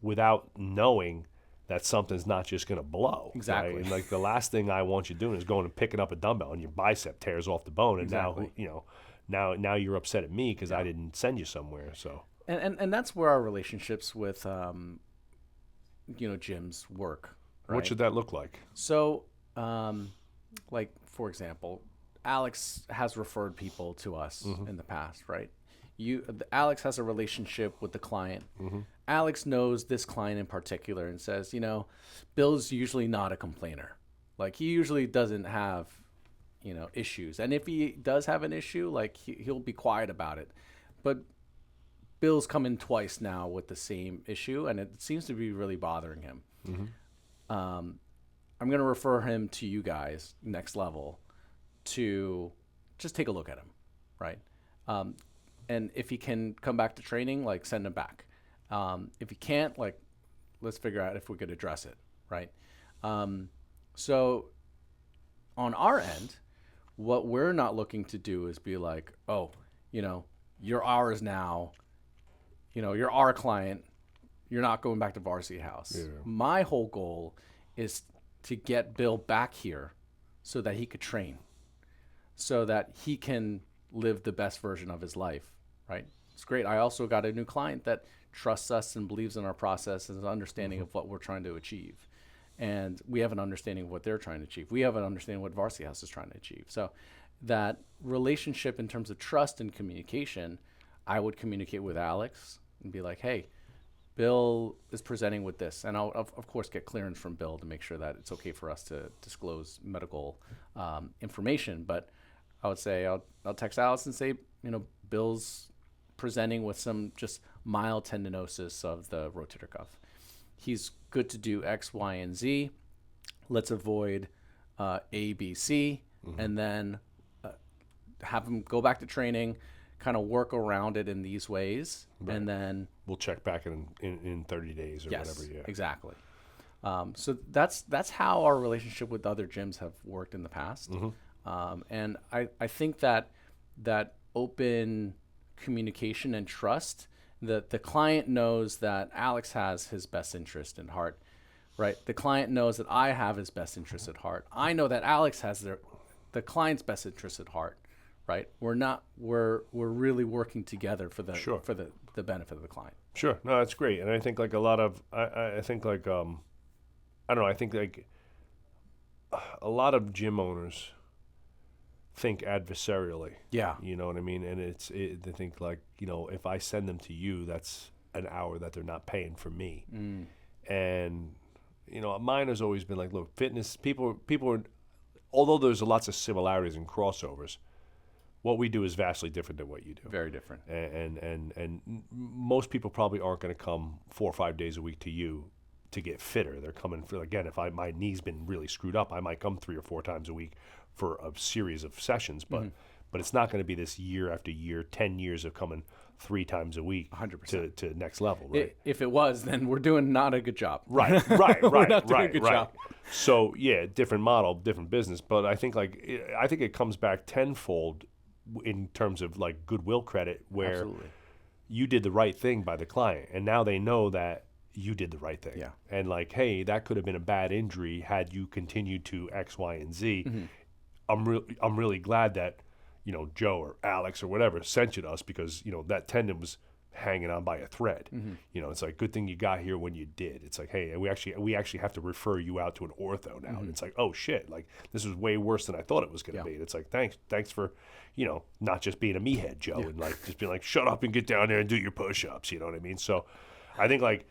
without knowing that something's not just going to blow. Exactly. Right? And like the last thing I want you doing is going and picking up a dumbbell and your bicep tears off the bone. And now you're upset at me because I didn't send you somewhere. So. And that's where our relationships with gyms work. Right? What should that look like? So, like for example, Alex has referred people to us in the past, right? Alex has a relationship with the client. Alex knows this client in particular and says, Bill's usually not a complainer. Like he usually doesn't have, issues. And if he does have an issue, like he'll be quiet about it. But Bill's come in twice now with the same issue, and it seems to be really bothering him. I'm going to refer him to you guys, next level, to just take a look at him, right? And if he can come back to training, like send him back. If he can't, like let's figure out if we could address it, right? So on our end, what we're not looking to do is be like, oh, you're ours now. You're our client. You're not going back to Varsity House. Yeah. My whole goal is to get Bill back here so that he could train, so that he can live the best version of his life, right? It's great. I also got a new client that trusts us and believes in our process and has an understanding of what we're trying to achieve. And we have an understanding of what they're trying to achieve. We have an understanding of what Varsity House is trying to achieve. So that relationship in terms of trust and communication, I would communicate with Alex and be like, hey, Bill is presenting with this, and I'll of course get clearance from Bill to make sure that it's okay for us to disclose medical information. But I would say I'll text Alice and say, Bill's presenting with some just mild tendinosis of the rotator cuff. He's good to do X, Y, and Z. Let's avoid A, B, C, and then have him go back to training, kind of work around it in these ways, and then we'll check back in 30 days or whatever. Yeah, exactly. So that's how our relationship with other gyms have worked in the past, and I think that open communication and trust, that the client knows that Alex has his best interest in heart, right? The client knows that I have his best interest at heart. I know that Alex has the client's best interest at heart, right? We're really working together for the benefit of the client. Sure. No, that's great. And I think like a lot of, I think like, I don't know, I think like a lot of gym owners think adversarially. Yeah. You know what I mean? And they think like, if I send them to you, that's an hour that they're not paying for me. And, mine has always been like, look, fitness, people are, although there's lots of similarities and crossovers, what we do is vastly different than what you do. Very different. And most people probably aren't going to come 4 or 5 days a week to you to get fitter. They're coming for, again, if my knee's been really screwed up, I might come 3 or 4 times a week for a series of sessions, but it's not going to be this year after year, 10 years of coming 3 times a week 100% to next level, right? If it was, then we're doing not a good job. Right. We're not doing a good job. So yeah, different model, different business, but I think it comes back tenfold in terms of like goodwill credit, where Absolutely. you did the right thing by the client, and now they know that you did the right thing. Yeah. And like, hey, that could have been a bad injury had you continued to X, Y, and Z. I'm really glad that, Joe or Alex or whatever sent you to us, because, that tendon was hanging on by a thread. It's like, good thing you got here when you did. It's like, hey, we actually have to refer you out to an ortho now. And it's like, oh shit, like this was way worse than I thought it was going to be. And it's like, thanks for, not just being a meathead, Joe, and like just being like, shut up and get down there and do your push-ups. You know what I mean? So I think like,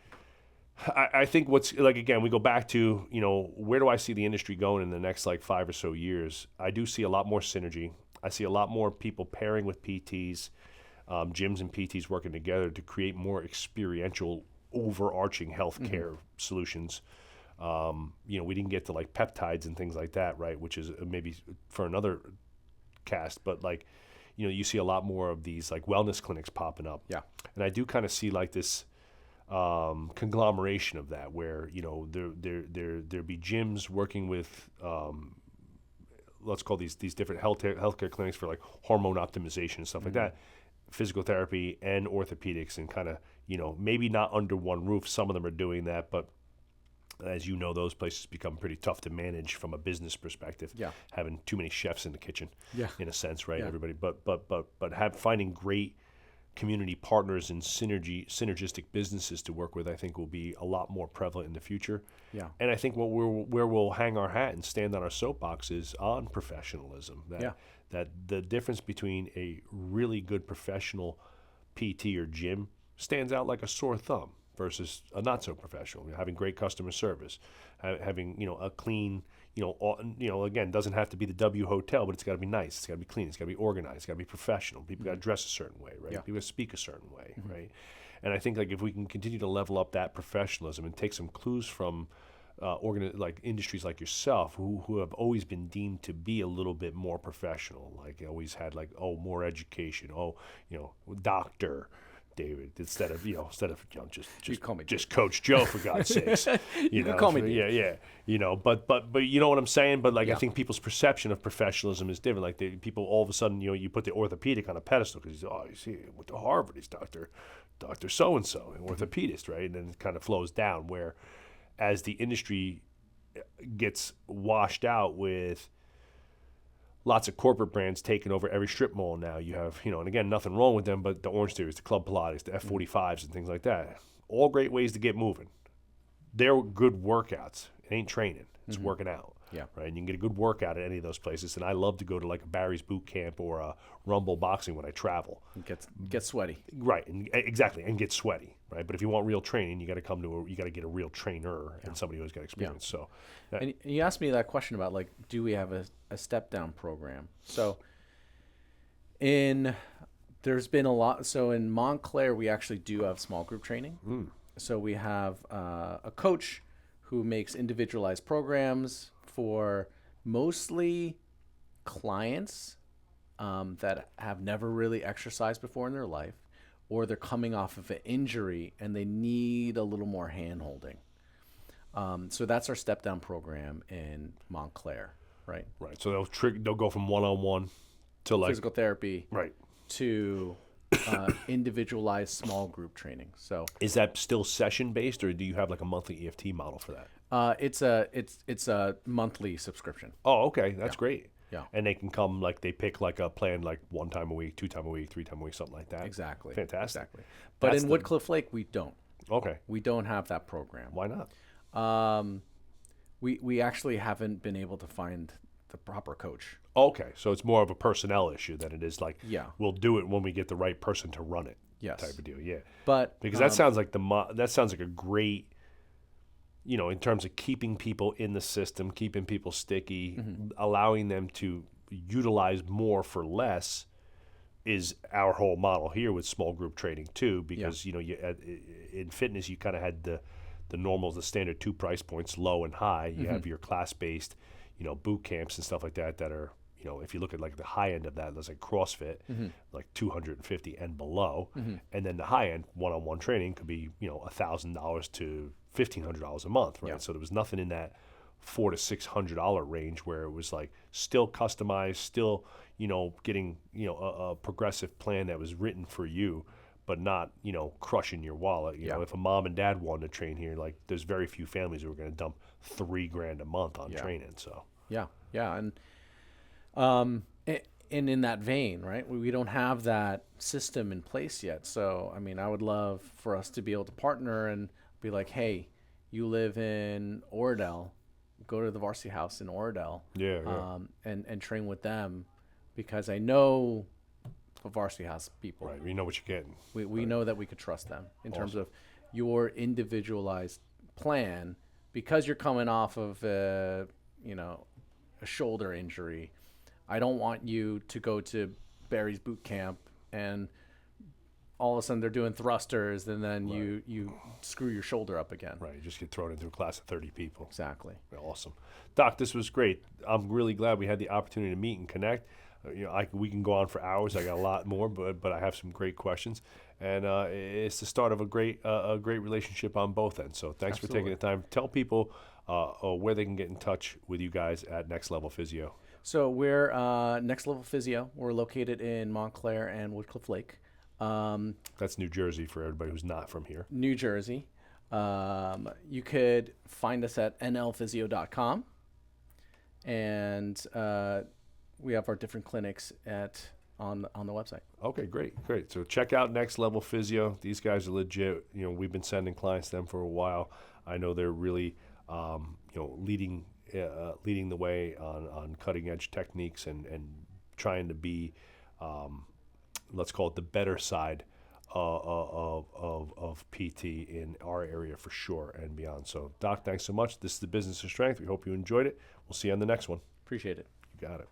I think what's like, again, we go back to, where do I see the industry going in the next like 5 or so years? I do see a lot more synergy. I see a lot more people pairing with PTs, gyms and PTs working together to create more experiential, overarching healthcare solutions. We didn't get to like peptides and things like that, right? Which is maybe for another cast, but like, you see a lot more of these like wellness clinics popping up. Yeah. And I do kind of see like this conglomeration of that, where there be gyms working with let's call these different healthcare clinics for like hormone optimization and stuff like that, physical therapy and orthopedics, and kind of maybe not under one roof. Some of them are doing that, but as you know, those places become pretty tough to manage from a business perspective. Yeah. Having too many chefs in the kitchen. Yeah. In a sense, right? Yeah. Everybody, but finding great community partners and synergistic businesses to work with, I think will be a lot more prevalent in the future. Yeah. And I think where we'll hang our hat and stand on our soapbox is on professionalism. That the difference between a really good professional PT or gym stands out like a sore thumb versus a not so professional. Having great customer service, having a clean, again, doesn't have to be the W Hotel, but it's got to be nice, it's got to be clean, it's got to be organized, it's got to be professional. People got to dress a certain way, right? Yeah. People got to speak a certain way, right? And I think like if we can continue to level up that professionalism and take some clues from like industries like yourself, who have always been deemed to be a little bit more professional, like always had like, more education, doctor David, instead of just call me just Coach Joe, for God's sakes. You can call me Dave. Yeah. But you know what I'm saying. But like, Yeah. I think people's perception of professionalism is different. Like people all of a sudden, you put the orthopedic on a pedestal because you see, went to Harvard, he's Doctor so and so, an orthopedist, right? And then it kind of flows down. Where as the industry gets washed out with lots of corporate brands taking over every strip mall now. You have, and again, nothing wrong with them, but the Orange Theories, the Club Pilates, the F45s and things like that. All great ways to get moving. They're good workouts. It ain't training. It's working out. Yeah. Right. And you can get a good workout at any of those places. And I love to go to like a Barry's boot camp or a Rumble boxing when I travel. Get sweaty. Right. And exactly. And get sweaty. Right. But if you want real training, you got to you got to get a real trainer and somebody who's got experience. So, And you asked me that question about like, do we have a step down program? So there's been a lot. So in Montclair, we actually do have small group training. So we have a coach who makes individualized programs for mostly clients that have never really exercised before in their life, or they're coming off of an injury and they need a little more hand holding. So that's our step down program in Montclair, right? right. So they'll go from one-on-one to like Physical therapy right. to individualized small group training. So Is that still session based, or do you have like a monthly EFT model for that? it's a monthly subscription. Oh, okay, that's great. Yeah. And they can come like they pick like a plan like 1 time a week, 2 time a week, 3 time a week, something like that. Exactly. Fantastic. Exactly. But That's in Woodcliff Lake, we don't. Okay. We don't have that program. Why not? We actually haven't been able to find the proper coach. Okay, so it's more of a personnel issue than it is like Yeah. we'll do it when we get the right person to run it. Yes. Type of deal. Yeah. But Because that sounds like that sounds like a great, in terms of keeping people in the system, keeping people sticky, allowing them to utilize more for less is our whole model here with small group training too. Because in fitness you kind of had the normals, the standard 2 price points, low and high. You have your class based, boot camps and stuff like that are. If you look at like the high end of that, that's like CrossFit, like 250 and below, and then the high end one-on-one training could be $1,000 to $1,500 a month, right? Yeah. So there was nothing in that $400 to $600 range where it was like still customized, still getting a progressive plan that was written for you, but not crushing your wallet. You know, if a mom and dad wanted to train here, like there's very few families who are going to dump $3,000 a month on training. So yeah, and in that vein, right? We don't have that system in place yet. So, I mean, I would love for us to be able to partner and be like, hey, you live in Oradell, go to the Varsity House in Oradell, and train with them, because I know the Varsity House people. right, you know what you're getting. We know that we could trust them in terms of your individualized plan, because you're coming off of a shoulder injury. I don't want you to go to Barry's boot camp and all of a sudden they're doing thrusters and then you screw your shoulder up again. Right, you just get thrown into a class of 30 people. Exactly. Awesome. Doc, this was great. I'm really glad we had the opportunity to meet and connect. We can go on for hours. I got a lot more, but I have some great questions. And it's the start of a great relationship on both ends. So thanks for taking the time. Tell people where they can get in touch with you guys at Next Level Physio. So we're Next Level Physio. We're located in Montclair and Woodcliff Lake. That's New Jersey for everybody who's not from here. New Jersey. You could find us at nlphysio.com. And we have our different clinics on the website. Okay, great. So check out Next Level Physio. These guys are legit. We've been sending clients to them for a while. I know they're really, leading the way on cutting edge techniques and trying to be, let's call it the better side of PT in our area for sure and beyond. So, Doc, thanks so much. This is the Business of Strength. We hope you enjoyed it. We'll see you on the next one. Appreciate it. You got it.